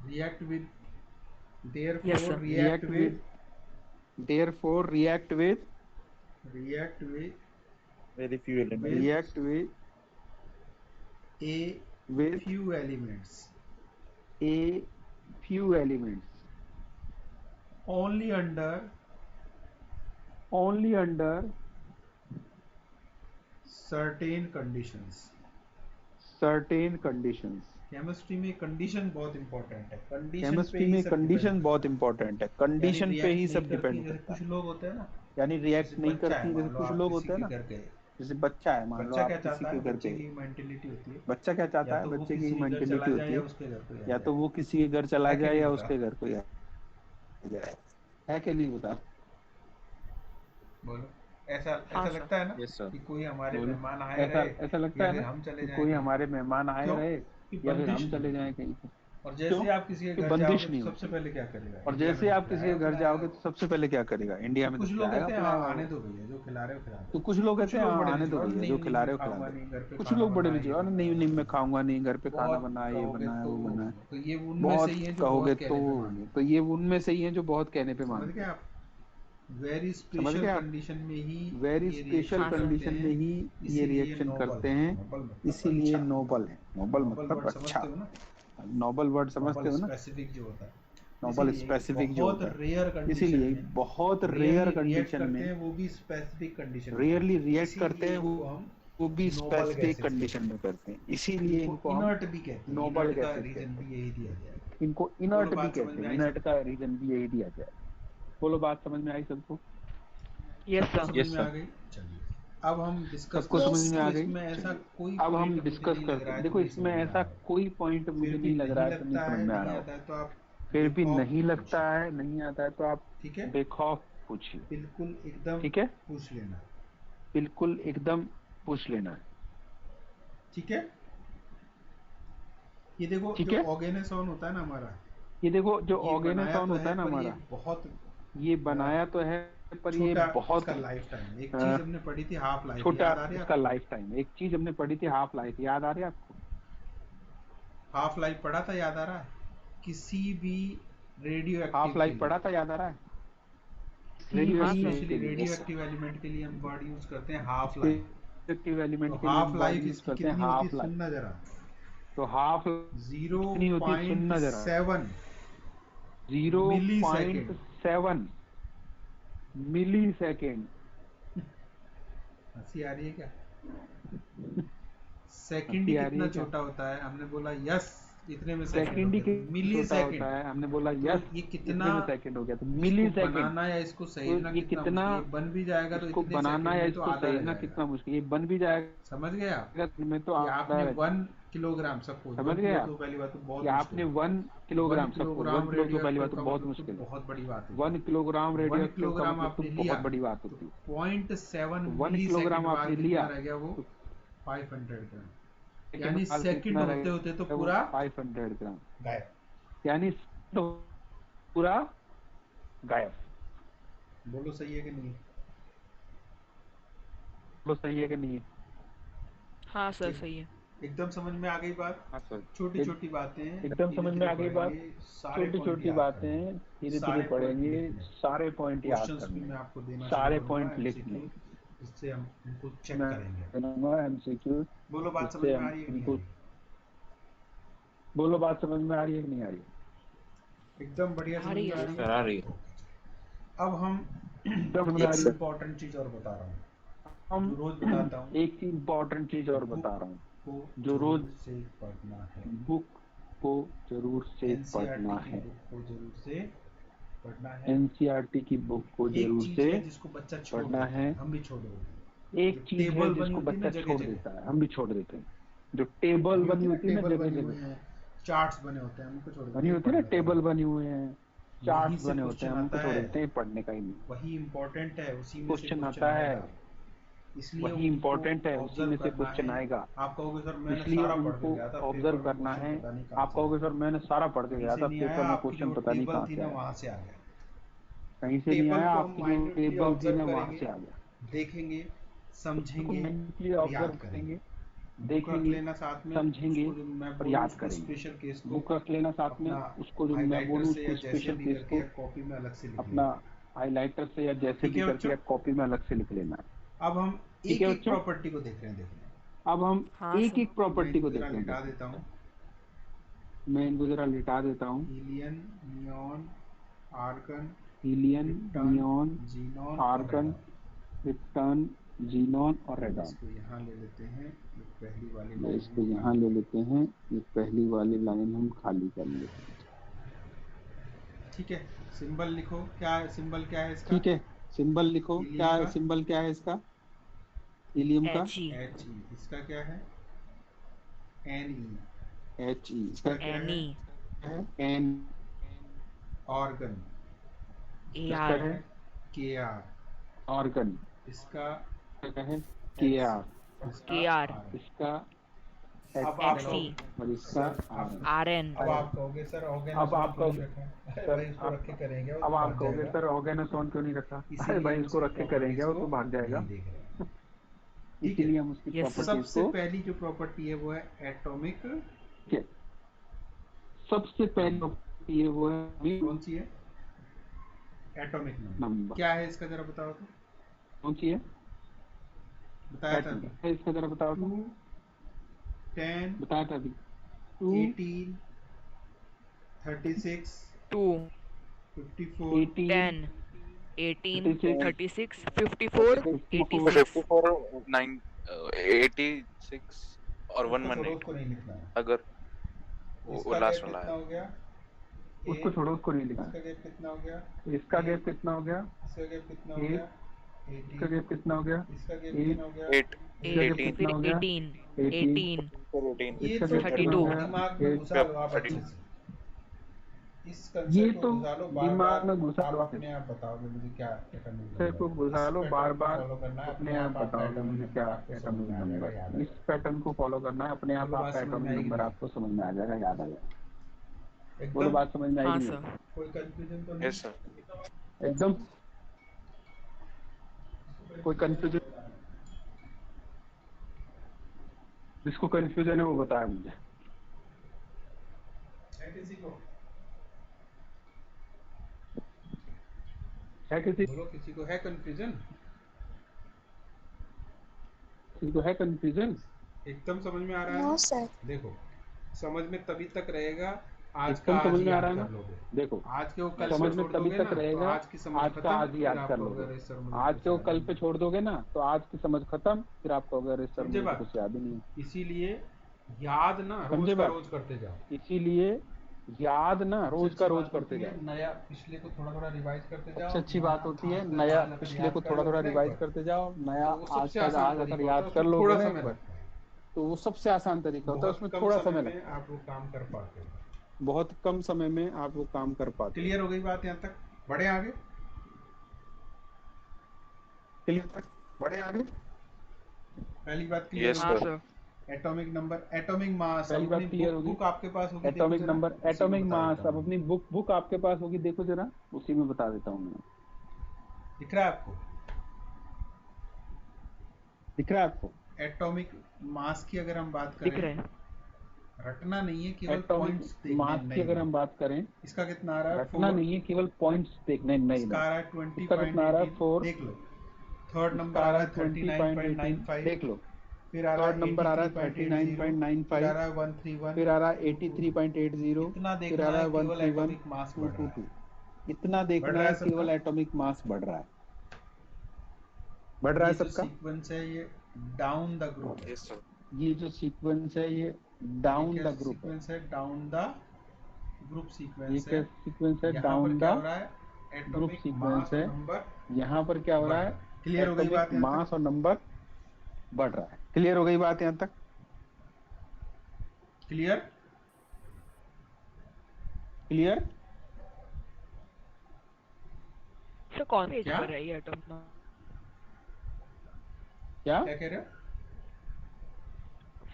React with therefore Yes, sir. react with therefore react with Very few elements. With- react with a with few elements a few elements only under certain conditions. certain conditions chemistry में condition बहुत important है. Condition chemistry में condition बहुत important है condition पे ही सब depend करता कुछ है लोग होते हैं ना, यानी रिएक्ट जैसे नहीं बच्चा है, करती मान जैसे लो कुछ आप लोग किसी होते हैं के ना घर गए. जैसे बच्चा है मान लो बच्चा आप क्या किसी चाहता के है? घर बच्चे पे की मेंटेलिटी होती है बच्चा क्या चाहता या है तो वो बच्चे की किसी के घर मेंटेलिटी चला होती जाए या है उसके घर कोई आ या जाए. तो वो किसी के घर चला है कि जाए नहीं या होता? उसके घर कोई आ जाए है कि नहीं होता बोलो. ऐसा हाँ, सर. लगता है ना Yes, sir. कि कोई हमारे बोलो। मेहमान आए ऐसा रहे ऐसा लगता या है फिर ना हम चले कि जाएं कोई कहीं. हमारे मेहमान आए क्यों? रहे कि या फिर बंदिश हम चले नहीं. जाएं कहीं पे और जैसे क्यों? आप किसी के कि घर बंदिश जाओगे नहीं तो होती। सबसे पहले क्या करेगा? और इंडिया जैसे में आप किसी के घर जाओगे तो सबसे पहले क्या करेगा इंडिया में कुछ तो लोग खिलाएगा कहते हैं पिलाएगा आने वो। दो भैया, जो खिला रहे हो खिला तो दो. कुछ लोग कहते हैं बड़े आने नीचे दो और भैया नहीं, जो नहीं, खिला नहीं, रहे हो खिला खाऊंगा दो नहीं, घर पे कुछ खाना लोग बड़े बना, नीचे ये और बना. नहीं नहीं मैं खाऊंगा नहीं घर पे खाना बहुत बना ये कहोगे बना वो बना तो ये उनमें बहुत से ही है जो कहोगे बहुत कहने तो पे मानते तो ये उनमें से ही है जो बहुत कहने पे हैं. समझ मानते गए हैं आप? वेरी समझ स्पेशल गए आप कंडीशन में ही वेरी ये स्पेशल हाँ, सर. कंडीशन में ही ये इसीलिए रिएक्शन नोबल करते है. हैं नोबल मतलब इसीलिए अच्छा. नोबल है नोबल नोबल मतलब वर्ड अच्छा समझते हो ना? नोबल वर्ड समझते हो ना स्पेसिफिक जो होता है. नोबल इसीलिए स्पेसिफिक जो बहुत होता है रेयर कंडीशन इसीलिए में बहुत रेयर रेयरली रिएक्ट कंडीशन करते में हैं, वो भी स्पेसिफिक कंडीशन. रेयरली रिएक्ट करते हैं इनको हम वो भी नोबल स्पेसिफिक gases कंडीशन में करते हैं इसीलिए इनको हम इनर्ट भी कहते हैं. नोबल इनर्ट का gases रीजन कहते भी यही दिया गया है. इनको बोलो, इनर्ट भी बात समझ कहते में हैं आई इनर्ट सबको? का रीजन भी यही दिया जाए बोलो बात समझ में आई सबको यस सबको सर. समझ Yes, में sir. आ गई. चलिए अब हम डिस्कस सबको करते समझ हैं. में आ तो गई इसमें ऐसा कोई अब हम point मुझे डिस्कस नहीं लग करते रहा हैं है देखो जो नहीं इसमें समझ में ऐसा आ रहा है. कोई पॉइंट मुझे फिर भी नहीं लग रहा है तो नहीं लगता समझ है, में आ नहीं रहा आता हो है तो आप फिर भी बेखौफ नहीं लगता पूछिए. है नहीं आता है तो आप ठीक है, बेखौफ पूछिए बिल्कुल एकदम ठीक है पूछ लेना. बिल्कुल एकदम पूछ लेना है ठीक है. ये देखो ठीक जो है ऑर्गेनाइजेशन होता है ना हमारा, ये देखो जो ये बनाया ऑर्गेनाइजेशन तो होता है ना पर ये हमारा बहुत ये बनाया तो है पर ये छोटा बहुत इसका लाइफ टाइम. एक चीज हमने पढ़ी थी हाफ लाइफ, छोटा याद आ रही है इसका आपको? लाइफ टाइम एक चीज हमने पढ़ी थी हाफ लाइफ याद आ रही है आपको हाफ लाइफ पढ़ा था, याद आ रहा है? किसी भी रेडियो हाफ लाइफ पढ़ा था याद आ रहा है स्पेशली रेडियो एक्टिव एलिमेंट के लिए हम वर्ड यूज करते हैं हाफ लाइफ. एक्टिव एलिमेंट तो के लिए हाफ लाइफ यूज इसकी करते हैं कितनी होती हाफ है? लाइफ सुनना जरा. तो हाफ कितनी होती है सुनना जरा 0.7 0.7 मिली सेकेंड हंसी आ रही है क्या? सेकंड ही हंसी आ रही कितना है क्या? छोटा होता है? हमने बोला यस इतने में सेकंड ही मिली छोटा सेकंड. होता है हमने बोला तो यस ये इतने कितना में सेकंड हो गया तो मिली इसको सेकंड बनाना या इसको सहेजना ये कितना कितना मुश्किल है? बन भी जाएगा तो इसको इतने बनाना सेकंड या में तो इसको आधा रह सहेजना जाएगा. कितना मुश्किल ये बन भी जाएगा समझ गए आप में तो कि आधा आपने रह 1 किलोग्राम सपोज समझ गए आप? तो पहली बात तो बहुत कि आपने 1 किलोग्राम सबको 1 किलो तो पहली बात तो बहुत मुश्किल है बहुत बड़ी बात है. 1 किलोग्राम रेडियो 1 किलोग्राम मतलब तो आपने बहुत लिया बड़ी बात होती है 0.7 1 मिली किलोग्राम सेकंड आपने बाद लिया कितना रह गया वो? 500 ग्राम. लेकिन यानी बाल सेकंड कितना रह होते होते तो गया? पूरा 500 ग्राम गायब. यानी पूरा गायब बोलो सही है कि नहीं? तो सही है कि नहीं हाँ सर सही है. एकदम समझ में आ गई बात? हाँ सर. छोटी छोटी बातें एकदम समझ में आ गई बात छोटी छोटी बातें धीरे धीरे पढ़ेंगे सारे पॉइंट याद क्वेश्चंस भी मैं करने आपको देना सारे शुरू पॉइंट करूंगा, लिखने MCQ. जिससे हम इनको चेक करेंगे। एमसीक्यू बोलो बात समझ जिससे में आ हम रही है कि नहीं आ इनको रही? बोलो बात समझ में आ रही है कि नहीं आ रही है? एकदम बढ़िया आ समझ रही में है आ रही सर, आ रही है। अब हम समझ में आ एक रही है। इम्पोर्टेंट चीज और बता रहा हूँ, हम जो रोज बताता हूँ, एक इम्पोर्टेंट चीज और बता रहा हूँ को जो रोज जरूर से पढ़ना है। बुक को जरूर से एनसीईआरटी पढ़ना की है। बुक को जरूर से पढ़ना है। एनसीईआरटी की बुक को एक जरूर चीज से है जिसको बच्चा छोड़ पढ़ना देता है। है, हम भी छोड़ देते हैं। एक जो चीज है टेबल बनी जिसको होती है ना बच्चा जगह छोड़ जगह, देता है, हम भी छोड़ देते हैं। जो टेबल बनी होती है ना टेबल जगह बने हुए जगह हैं, चार्ट्स बने होते हैं, हमको छोड़ देते बनी हैं होती है ना, पढ़ने का टेबल ही। बनी हुए हैं, वहीं चार्ट्स से बने होते हैं, क्वेश्चन हमको आता छोड़ है, देते हैं पढ़ने का ही नहीं। वही इम्पोर्टेंट है, उसी में से क्वेश्चन क्वेश्चन आता है, आएगा। इसलिए वही उनको इम्पोर्टेंट है, उसी ऑब्जर्व में से करना क्वेश्चन है। आएगा। आप कहोगे सर मैंने इसलिए सारा पढ़ के उनको गया था, ऑब्जर्व पेपर में करना क्वेश्चन है। पता नहीं कहाँ आप से कहोगे आया। सर मैंने सारा पढ़ के कहीं गया से था, नहीं पेपर आया, में आपकी क्वेश्चन जो पता नहीं टेबल कहाँ थी से ना आया। वहां से आ गया। कहीं से नहीं टेबल आया, को हम आपकी जो माइन्यूटली टेबल थी ऑब्जर्व ना वहां करेंगे, से आ गया। देखेंगे, समझेंगे माइन्यूटली और ऑब्जर्व याद करेंगे। करेंगे, बुक रख देखेंगे, लेना साथ में, समझेंगे उसको जो मैं और बोलूँ याद उसको करेंगे। स्पेशल केस को बुक रख लेना साथ में, अपना उसको जो मैं हाइलाइटर बोलूँ से उसको या जैसे स्पेशल भी केस करके को या कॉपी में अलग से लिख अपना लेना। हाइलाइटर से या जैसे ठीक भी है करके बच्चों, या कॉपी में अलग से लिख लेना है। अब हम ठीक एक है एक बच्चों, प्रॉपर्टी को देख रहे हैं। देखिए अब हम हाँ एक सर। एक मैं प्रॉपर्टी इनको को जरा देखते हैं। लिटा देखो, देता हूँ। मैं इनको जरा लिटा देता हूँ। Helium, neon, argon, helium, krypton, neon, xenon और आर्गन, रेडॉन। क्रिप्टॉन, जीनॉन और रेडॉन। इसको यहाँ ले लेते हैं, ये पहली वाली ये लाइन इसको हम यहाँ खाली ले कर लेते हैं, ये पहली वाली लाइन हम खाली कर लेते हैं। ठीक है। सिंबल लिखो, क्या है सिंबल, क्या है इसका? ठीक है, सिंबल लिखो, क्या हीलियम है का सिंबल, क्या है इसका? हीलियम का He, He, इसका क्या है? Ne, He, इसका इसका क्या है? Ne, है N, ऑर्गन, इसका AR, क्या है? Kr, ऑर्गन, इसका इसका है X, KR, इसका KR, R। इसका अब आप XC, कहोगे, और इसका R। RN, अब आप कहोगे सर ऑर्गेनासोन अब आप क्यों नहीं कहोगे, रखा? सर, भाई इसको रख के करेंगे वो अब तो आप भाग कहोगे जाएगा। सर ऑर्गेनासोन क्यों नहीं रखा? अरे इसीलिए भाई हम इसको उसकी रख के करेंगे प्रॉपर्टीज वो को तो भाग जाएगा। नहीं देख रहे हैं। ठीक इसीलिए है। हम उसकी Yes, sir. प्रॉपर्टीज सबसे को, पहली जो प्रॉपर्टी है वो है एटॉमिक। ठीक है, सबसे पहली प्रॉपर्टी है वो है कौन सी है? Atomic number. नंबर। क्या है इसका, जरा बताओ तो। कौन सी है? बताया था अभी। है इसका जरा बताओ तो। 2, 10, बताया था अभी। 18, 36, 2, 54, 18, 10, 18, 36, 36, 54, 54, 86. 54, 9, 86 और उसको छोड़ो, 118 उसको नहीं लिखना है। अगर वो इसका लास्ट गैप वाला कितना है। हो गया? उसको छोड़ो, उसको नहीं लिखा। इसका गैप कितना हो गया? इसका गैप कितना हो गया? इसका गैप कितना हो 8, गया? इसका 18। गैप कितना हो गया? इसका गैप 8, कितना हो गया? 8, इसका गैप 8, 18, कितना फिर हो गया? 18, 18, 18, ये इसका तो गैप कितना 32. हो गया? दिमाग में 8, घुसा लो आप अच्छे 32. से। इस ये कंसेप्ट को तो घुसा लो बार दिमाग बार, में घुसा आप लो, अपने आप बताओगे मुझे क्या एटॉमिक सर को नंबर। घुसा लो बार बार, फॉलो करना है, अपने आप बताओगे मुझे क्या एटॉमिक नंबर। इस पैटर्न को फॉलो करना है, अपने आप बोलो बात आपका समझ में एटॉमिक आएगी नंबर नहीं? आपको समझ में आ जाएगा, याद आ जाएगा। बोलो एकदम बात समझ में हाँ आएगी नहीं? सर। कोई कंफ्यूजन तो नहीं? Yes sir. एकदम कोई कंफ्यूजन? जिसको कंफ्यूजन है वो बताया मुझे। है किसी को? है किसी बोलो, किसी को है कंफ्यूजन? को है कंफ्यूजन? एकदम समझ में आ रहा है? No sir. देखो, समझ में तभी तक रहेगा आज का एकदम आज समझ में आ याद रहा है कर ना? लोगे। देखो, आज के वो कल समझ पे में छोड़ तभी दोगे तक ना, तो रहेगा, आज की समझ आज खत्म। का आज ही याद फिर कर आपको लोगे। अगर इस सर मुझे आज कुछ के वो याद कल नहीं पे है। छोड़ दोगे ना तो आज की समझ खत्म, फिर आपको अगर इस सर समझे मुझे बात? कुछ याद ही नहीं है। इसीलिए याद ना रोज समझे का बात? रोज करते जाओ। इसीलिए याद ना रोज सबसे का अच्छी रोज बात करते होती है, जाओ। नया पिछले को थोड़ा थोड़ा रिवाइज करते जाओ। सबसे अच्छी नया बात होती है, आज का नया आज अगर पिछले याद को कर थोड़ा थोड़ा लोगे ना एक रिवाइज बार, करते जाओ। नया तो वो आज सबसे का आसान आज अगर तरीका याद होता कर है, उसमें लोगे थोड़ा ना समय एक बार, लगता है। तो वो सबसे आसान तरीका होता है, बहुत उसमें कम थोड़ा समय समय में लगता है। आप वो काम कर पाते हो। बहुत कम समय में आप वो काम कर पाते हो। क्लियर हो गई बात यहाँ तक? बढ़े आगे? क्लियर तक? बड़े आगे? पहली बात क्लियर यस हो हाँ गई? Sir. Sir. Atomic number, atomic mass. पहली बात क्लियर होगी। बुक आपके पास होगी, देखो एटॉमिक जरा, नंबर, उसी में एटॉमिक बता मास, देता अब हूँ। अपनी बुक आपके पास होगी, देखो जरा, उसी में बता देता हूँ मैं। दिख रहा है आपको? दिख रहा है आपको? एटॉमिक मास की अगर हम बात दिख करें, रहे हैं। रटना नहीं है, केवल एटॉमिक पॉइंट्स देखने मास की अगर हम बात करें, इसका कितना आ रहा है? रटना 4। नहीं है, केवल पॉइंट्स देखने। नहीं इसका आ नहीं, रहा है इसका कितना आ रहा है? 20.18। 4। देख लो, थर्ड नंबर आ रहा है 20.18 39.95, देख लो। फिर आ रहा थर्ड नंबर आ रहा है 83.80, फिर आ 39.95, रहा है 131, फिर आ रहा है 83.80, इतना फिर आ देखना रहा है है केवल एटॉमिक मास बढ़ रहा 131.222। है। इतना बढ़ देखना रहा है है सबका? केवल एटॉमिक मास बढ़ रहा है। बढ़ रहा ये है जो सबका। सीक्वेंस है ये डाउन द ग्रुप है। Yes sir. ये जो सीक्वेंस है ये ये डाउन द क्या ग्रुप है। सीक्वेंस है? डाउन द ग्रुप ये सीक्वेंस क्या है। सीक्वेंस है? यहाँ पर डाउन क्या द हो रहा है? ग्रुप एटॉमिक सीक्वेंस मास है। और नंबर यहाँ पर क्या हो बढ़ रहा रहा है? है। क्लियर हो गई एटॉमिक बात यहाँ तक? मास और नंबर बढ़ रहा है। क्लियर हो गई बात यहाँ तक? क्लियर? सर कौन पेज क्या पर है ये एटम ना? क्या क्या कह रहे हो?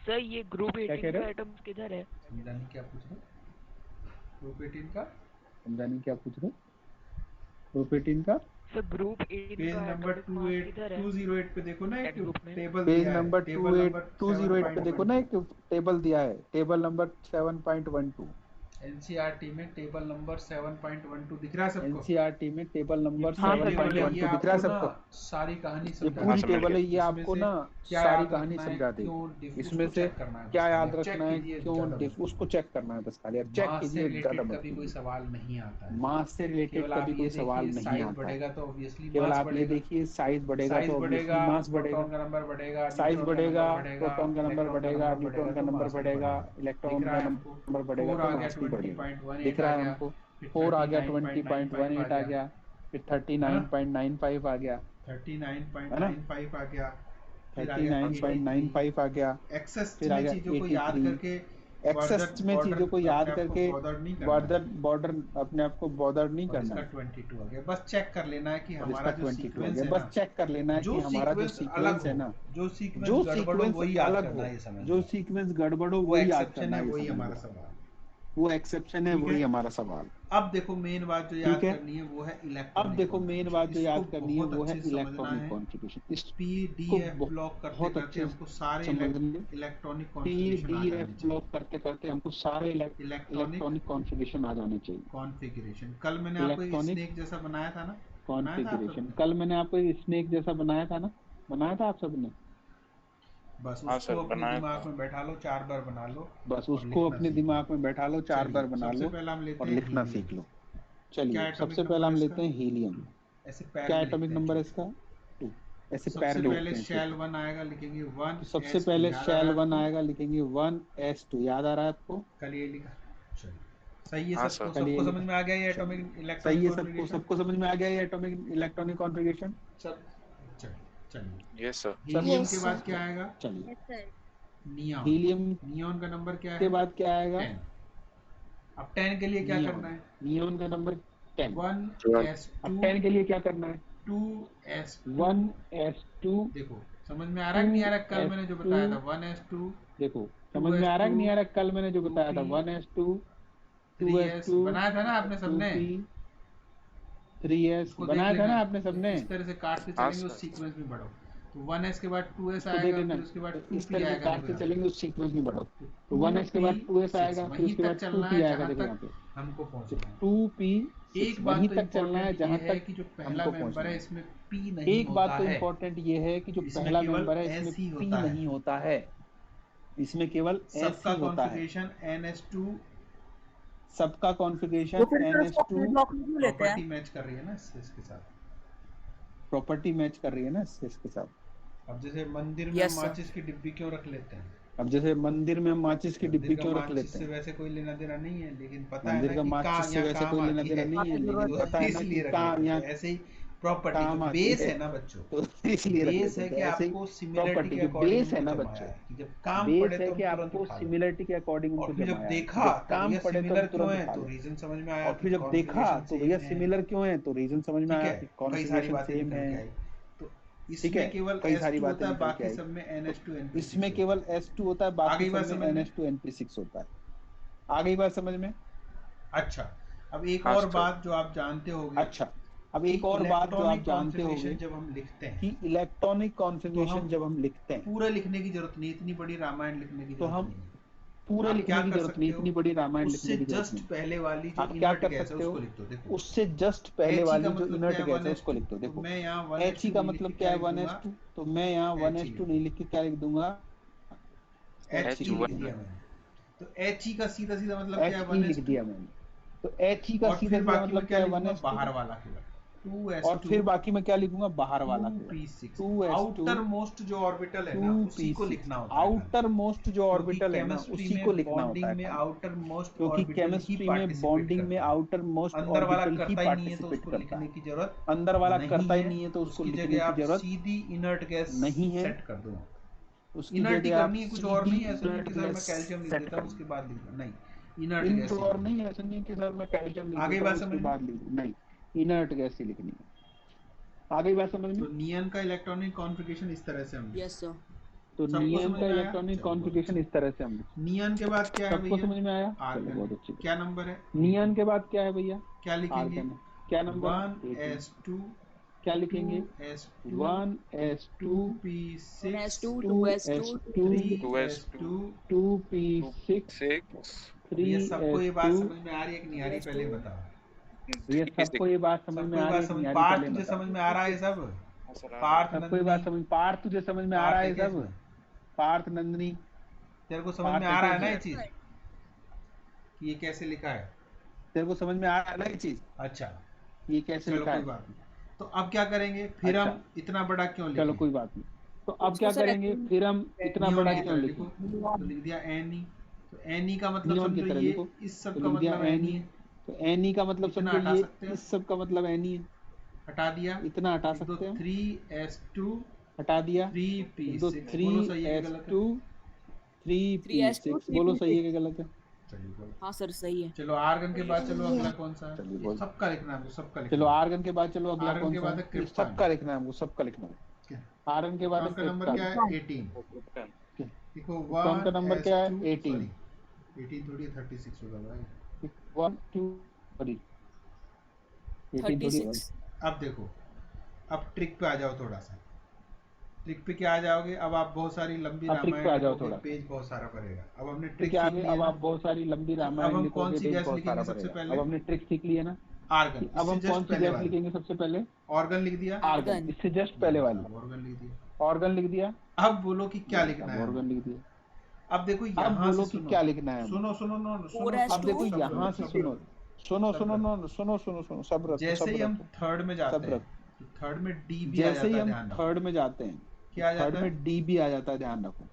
सर ये ग्रुप क्या 18 कह रहे का हो? एटम किधर है? समझा नहीं क्या पूछ रहे हो? ग्रुप 18 का समझा नहीं क्या पूछ रहे? ग्रुप 18 का सर ग्रुप 18 पेज का नंबर एटॉमिक मास किधर है 208 पे देखो ना, एक दैट ग्रुप में? टेबल पेज दिया है, नंबर टेबल नंबर 208 पे देखो ना, 7.12। एक टेबल दिया है, टेबल नंबर 7.12। एनसीईआरटी में टेबल नंबर 7.12 दिख रहा है सबको? एनसीईआरटी में टेबल ये नंबर हाँ पूरी सर, टेबल है, 7.12 ये दिख रहा है आपको ना सबको। सारी कहानी ये समझा पूरी देगी। टेबल है, ये इसमें आपको से ना क्या सारी याद कहानी रखना है, समझा देगी। क्यों डिफ, इसमें उसको से चेक करना है बस क्या खाली। याद अब चेक रखना है, कीजिए क्यों ज्यादा डिफ, मत उसको चेक करना है बस खाली। अब चेक मास से कीजिए, ज्यादा रिलेटेड मत कभी कोई कीजिए। सवाल नहीं आता है। मास से रिलेटेड केवल आप कभी ये कोई सवाल देखिए नहीं साइज आता है। बढ़ेगा तो ऑब्वियसली केवल मास आप ये बढ़ेगा, देखिए साइज बढ़ेगा साइज तो बढ़ेगा, ऑब्वियसली मास बढ़ेगा। प्रोटॉन का नंबर बढ़ेगा, साइज न्यूट्रॉन का बढ़ेगा, नंबर बढ़ेगा, प्रोटॉन का नंबर इलेक्ट्रॉन का बढ़ेगा, नंबर न्यूट्रॉन बढ़ेगा, का तो नंबर मास भी बढ़ेगा, बढ़ेगा। दिख इलेक्ट्रॉन रहा का है हमको? नंबर बढ़ेगा 4 तो आ गया, मास भी बढ़ेगा। 20.18 दिख आ रहा है गया, हमको? फिर 4 आ गया, 39.95 आ 20.18 आ गया, गया, फिर है ना? 39.95 आ गया, है ना? 39.95 आ गया, फिर आ गया 83। 39.95 आ गया, एक्सेस फिर आ में गया चीजों को याद 83। करके एक्सेस में बॉर्डर चीजों को याद अपने आप को करके बॉर्डर नहीं करना है। बॉर्डर अपने आप को बॉर्डर नहीं और करना इसका है। 22 आ गया। बस चेक कर लेना है कि और इसका हमारा जो 22 आ सीक्वेंस गया। है बस ना, चेक कर लेना है जो कि हमारा जो सीक्वेंस अलग सीक्वेंस है हो, ना, जो सीक्वेंस जो गड़बड़ हो, सीक्वेंस वही याद अलग करना हो, है, ये समझ जो लो। सीक्वेंस गड़बड़ हो वो वही याद एक्सेप्शन करना है, है, ये वही समझ हमारा लो। सवाल। वो एक्सेप्शन है, ठीक है? वही हमारा सवाल। अब देखो मेन बात जो ठीक याद है? करनी है वो है अब इलेक्ट्रॉनिक देखो मेन कॉन्फ़िगरेशन। बात जो इसको याद करनी है बहुत वो है अच्छे से समझना इलेक्ट्रॉनिक है। कॉन्फ़िगरेशन। पी डी इसको एफ ब्लॉक करते बहुत करते अच्छे हमको सारे से समझने, इलेक्ट्रॉनिक टी कॉन्फ़िगरेशन आ डी जाने एफ चाहिए। ब्लॉक करते करते हमको सारे इलेक्ट्रॉनिक इलेक्ट्रॉनिक कॉन्फ़िगरेशन आ जाने चाहिए। कॉन्फ़िगरेशन कल मैंने आपको एक इलेक्ट्रॉनिक स्नेक जैसा बनाया था ना, बनाया था आप कॉन्फ़िगरेशन सबने? कल मैंने आपको एक स्नेक जैसा बनाया था ना, बनाया था आप सबने? बस हाँ उसको सर अपने बनाया दिमाग था। में बैठा लो, 4 बार बना लो बस और उसको लिखना अपने सीख लो। दिमाग में बैठा लो, 4 बार चलिए बना सबसे लो पहला हम लेते और हैं लिखना हीलियम। सीख लो। क्या चलिए एटॉमिक सबसे पहला नंबर हम है लेते इसका? हैं हीलियम। ऐसे पैर क्या में एटॉमिक लिखते हैं नंबर है छोटे। इसका? 2। ऐसे पैर सबसे में पहले लिखते हैं शेल छोटे। 1 आएगा, लिखेंगे 1 तो सबसे S2। पहले याद आ रहा शेल है 1 आपको? आएगा, लिखेंगे 1s2। याद आ रहा है आपको? कल ये लिखा। चलिए सही है, हाँ सबको सर। चलिए सबको समझ लिखा। में आ गया ये चलिए एटॉमिक सही इलेक्ट्रॉनिक है, सबको कॉन्फ़िगरेशन? सबको समझ में आ गया ये एटॉमिक इलेक्ट्रॉनिक कॉन्फ़िगरेशन। सब चलिए चलिए। Yes sir. हीलियम यस के बाद क्या सर। आएगा? चलिए yes sir. Neon. Helium neon का नंबर क्या के है? बाद क्या आएगा? 10। अब 10 के लिए क्या करना नियॉन। है? नियॉन का नंबर 10। 1s2 अब 10 के लिए क्या करना है? 2s2। 1s2 देखो समझ में आ रहा है कि नहीं आ रहा? कल मैंने जो 2s2। बताया था 1s2 देखो समझ में आ रहा है कि 2s2 नहीं आ रहा? कल मैंने जो बताया था 2p 1s2 3s 2s2 बनाया था ना आपने सबने? 2p 3s उसको देख बनाया था लेना, ना आपने सबने? इस तरह से काटते हाँ चलेंगे, उस सर। सीक्वेंस में बढ़ो। तो 1s के बाद 2s उसको देख आएगा, लेना, फिर उसके बाद तो इस 2p तरह से आएगा। देखो काटते यहाँ चलेंगे, पे उस सीक्वेंस में बढ़ो। तो तो 1s के बाद 2s 2p6 आएगा, फिर वहीं उसके तक बाद चलना 2p है आएगा। जहां देखो यहाँ तक पे हमको तो पहुंचना है। 2p6 एक बात वहीं तो तक चलना है इम्पोर्टेंट ये जहां है तक कि जो पहला हमको मेंबर पहुंचना है है। इसमें p नहीं एक बात होता तो है, इम्पोर्टेंट ये है कि जो इसमें पहला केवल मेंबर है इसमें s ही p होता है। नहीं होता है, इसमें केवल s सबका ही होता है। कॉन्फ़िगरेशन ns2 सबका तो कॉन्फ़िगरेशन फिर सर उसको ns2 पी ब्लॉक में क्यों लेते हैं? प्रॉपर्टी मैच कर रही है ना इसके साथ। प्रॉपर्टी मैच कर रही है ना इसके साथ। अब जैसे मंदिर में यस सर। माचिस की डिब्बी क्यों रख लेते हैं? अब जैसे मंदिर में माचिस की मंदिर डिब्बी का क्यों रख माचिस लेते से हैं? वैसे कोई लेना देना नहीं है, लेकिन पता है मंदिर ना का कि माचिस से यहाँ वैसे काम कोई लेना आती देना है, नहीं है, आपकी लेकिन जरूरत पता है ना कि इसलिए रख काम लेते यहाँ हैं। ऐसे ही प्रॉपर्टी काम जो आती बेस है, है ना बच्चों, तो इसलिए रख बेस लेते है हैं। कि तो ऐसे ही आपको सिमिलरिटी प्रॉपर्टी के जो अकॉर्डिंग बेस है उनको ना जमाया बच्चों, है कि जब काम बेस पड़े है तो कि हम तुरंत आपको उठा लो। सिमिलरिटी के अकॉर्डिंग और उनको फिर जब जमाया है कि देखा जब तो काम भैया पड़े तो हम सिमिलर क्यों तुरंत है, उठा तो लें। रीजन समझ में आया और कि फिर जब देखा कॉन्फ़िगरेशन तो सेम भैया है। सिमिलर क्यों है, तो रीजन समझ में ठीक आया है, कि कई सारी कॉन्फ़िगरेशन बातें सेम निकल है। के आई। तो ठीक है, इसमें केवल कई सारी S2 बातें होता है, निकल के बाकी आई। सब में तो NH2 NP6 इसमें होता केवल है। S2 होता है, आ बाकी गई सब बात में समझ में? NH2 NP6 होता है। आ गई बात समझ में? अच्छा, अब एक हाँ और सर। बात जो आप जानते होगे अच्छा, अब कि एक और बात जो आप इलेक्ट्रॉनिक जानते होंगे कॉन्फ़िगरेशन जब हम लिखते कि हैं इलेक्ट्रॉनिक तो कॉन्फ़िगरेशन हम जब हम लिखते हैं पूरा लिखने की जरूरत नहीं, इतनी बड़ी रामायण लिखने की तो जरूरत हम नहीं है। पूरे आप लिखने क्या की कर जरूरत नहीं, सकते हो, इतनी बड़ी रामायण उससे लिखने की जरूरत जस्ट नहीं। पहले वाली जो आप क्या इनर्ट कर गैस है सकते उसको हो, लिख दो। देखो उससे जस्ट पहले He वाली का जो मतलब इनर्ट क्या है, गैस है 1s2, उसको लिख दो। तो देखो मैं यहाँ He 1s2 का नहीं लिख मतलब के क्या क्या है लिख दूंगा, 1s2, तो मैं यहाँ He 1s2 नहीं लिख के क्या लिख दूंगा, He He लिख लिख दिया दूंगा। मैंने। तो He का सीधा सीधा मतलब क्या है, He लिख 1s2। दिया मैंने, तो He का और सीधा फिर सीधा बाकी में मतलब क्या क्या है लिखूंगा, 1s2, बाहर वाला केवल और 2s2 फिर बाकी में क्या लिखूंगा, बाहर वाला केवल 2p6। 2s2 आउटर मोस्ट जो ऑर्बिटल है ना उसी को 2p6। लिखना होता है खाली। आउटर मोस्ट जो क्योंकि ऑर्बिटल है ना केमिस्ट्री उसी में को लिखना होता बॉन्डिंग है में खाली, आउटर मोस्ट क्योंकि ऑर्बिटल ही केमिस्ट्री में पार्टिसिपेट बॉन्डिंग में करता है। आउटर मोस्ट अंदर वाला ऑर्बिटल ही करता ही नहीं है तो पार्टिसिपेट उसको करता लिखने है, की जरूरत अंदर वाला नहीं करता ही है। नहीं है तो उसको उसकी लिखने जगह की आप जरूरत सीधी इनर्ट गैस नहीं है, सेट कर दो। उसकी इनर्ट ही जगह आप करनी है, कुछ और सीधी नहीं है। ऐसा नहीं इनर्ट कि सर मैं गैस कैल्शियम लिख सेट देता कर हूँ दो। उसके बाद लिखना, नहीं, इनर्ट इन गैस तो ही और लिखनी नहीं, ऐसा नहीं है कि सर मैं कैल्शियम लिख आगे देता बात हूँ उसके समझ में। बाद लिख दूं, नहीं, इनर्ट गैस ही लिखनी है। आगे बात समझ तो में। नियन का इलेक्ट्रॉनिक कॉन्फ़िगरेशन इस तरह से हम लिखें। Yes sir. तो सबको नियन समझ का में आया, इलेक्ट्रॉनिक चलो बहुत कॉन्फ़िगरेशन अच्छा। इस तरह से हम लिखते नियन के बाद क्या हैं। है सबको भैया, समझ में आया, चलो आर्गन बहुत है। अच्छी बात। क्या नंबर है, नियन के बाद क्या है भैया, क्या लिखेंगे, आर्गन है। क्या नंबर है, 18। 1s2 क्या लिखेंगे, 2s2 1s2 2p6 1s2 2s2 2s2 3s2। 2p6 भैया सबको ये बात 3s2। समझ में आ रही है कि नहीं आ रही, पहले बताओ। भैया सबको ये बात समझ में सबको ये आ रही बात है कि समझ, नहीं आ रही, पार्थ पहले तुझे बताओ। समझ में आ रहा है सब, पार्थ सबको ये नंदनी, बात समझ, पार्थ तुझे समझ में आ रहा पार्थ है है क्या सब, इसमें, पार्थ नंदनी, तेरे को समझ में पार्थ आ है रहा क्या है ना ये इसमें? चीज कि ये कैसे लिखा है। तेरे को समझ में आ रहा है ना ये चीज, अच्छा ये कैसे चलो लिखा कोई है? बात नहीं। तो अब क्या करेंगे फिर, अच्छा, हम इतना बड़ा क्यों चलो लिखें, कोई बात नहीं। तो अब इसको क्या सर करेंगे, फिर हम इतना नियॉन बड़ा की क्यों तरह लिखें? लिखो, तो लिख दिया एनी। तो एनी का मतलब नियॉन की समझो तरह ये लिखो, इस सब तो का लिख दिया मतलब एनी एनी। है। तो एनी का मतलब इतना समझो हटा ये सकते हैं, इस सब का मतलब एनी है, हटा दिया, इतना हटा लिख दो सकते हैं, 3s2 हटा दिया, लिख दो 3p6। बोलो सही है कि गलत है, 3s2 3s2 3p6। बोलो सही है 3p6। कि गलत है? चलिए बोलो। हाँ सर सही है। चलो आर्गन के बाद चलो अगला कौन सा है, चलिए ये बोल, सबका लिखना है, सबका चलो लिखना आर्गन के बाद चलो अगला आर्गन कौन के सा बाद है, है ये क्रिप्टॉन। सबका लिखना है हमको, सबका लिखना है। आर्गन के बाद है क्रिप्टॉन का नंबर क्या क्रिप्टॉन। है, 18। देखो क्रिप्टॉन का नंबर क्या है, 1s2 18। सॉरी 18 थोड़ी 36 होगा भाई। 1 2 सॉरी 18 थोड़ी। 36। अब देखो, अब ट्रिक पे आ जाओ थोड़ा सा, ट्रिक पे क्या आ जाओगे, अब आप बहुत सारी लंबी अब ट्रिक पे आ रामायण जाओ लिखोगे, थोड़ा सा। पेज बहुत सारा पड़ेगा। अब हमने तो ट्रिक क्या सीख आगे, ली है अब ना, आप बहुत सारी लंबी तो अब रामायण हम कौन लिखोगे, सी पेज गैस बहुत लिखेंगे सारा सबसे पड़ेगा। पहले, अब हमने ट्रिक सीख ली है ना, आर्गन, अब इससे हम कौन जस्ट सी पहले गैस वाली, लिखेंगे सबसे पहले, ऑर्गन लिख दिया, आर्गन, आर्गन। इससे जस्ट पहले वाली, ऑर्गन लिख दिया। ऑर्गन लिख दिया। अब बोलो कि क्या भाई लिखना साहब है ऑर्गन हमें। लिख दिया। अब देखो अब यहाँ से बोलो कि सुनो, क्या लिखना है हमें। सुनो सुनो नो सुनो, 4s2 अब देखो सब्र यहाँ से सब्र सुनो, सुनो सब्र सुनो नो सुनो सुनो सुनो, सब रखो, जैसे सब ही हम रखो, थर्ड में जाते सब हैं रखो। तो थर्ड में डी भी आ जैसे जाता ही है, हम ध्यान रखो। थर्ड में जाते हैं क्या आ तो थर्ड जाता है, में डी भी आ जाता है, ध्यान रखो।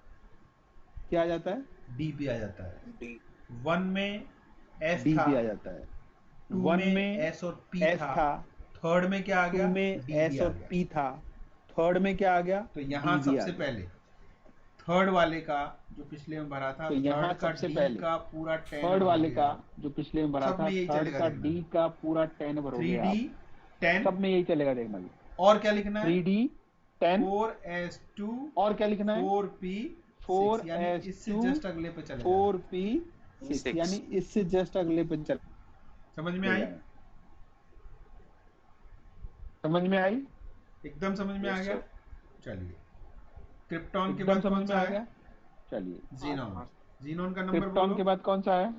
क्या आ जाता है, डी भी आ जाता है। 1 में एस डी था, भी आ जाता है। 2 1 में में एस और पी एस था, था, थर्ड में क्या आ 2 गया, में डी भी एस आ और गया। पी था, थर्ड में क्या आ गया, तो यहाँ डी भी आ सबसे गया। पहले थर्ड वाले का जो पिछले में भरा था, तो यहाँ थर्ड का सबसे डी पहले का पूरा 10 थर्ड वाले भरोगे का आप, जो पिछले में भरा सब था, में यही थर्ड चलेगा का देखना, डी का पूरा 10 भरोगे 3D आप, 10, सब में यही चलेगा, देखना भी। और क्या लिखना है, 3D 10, 4s2 और क्या लिखना है, 4p6, यानी इससे 4s2 जस्ट अगले पे चले जाना। 4p6, यानी इससे जस्ट अगले पे चले समझ में आई, जाना। समझ में आई, एकदम समझ में आ गया। चलिए क्रिप्टॉन के एकदम बाद समझ कौन में सा आ है, गया। चलिए जीनॉन। जीनॉन का नंबर क्रिप्टॉन बोलो, के बाद कौन सा है,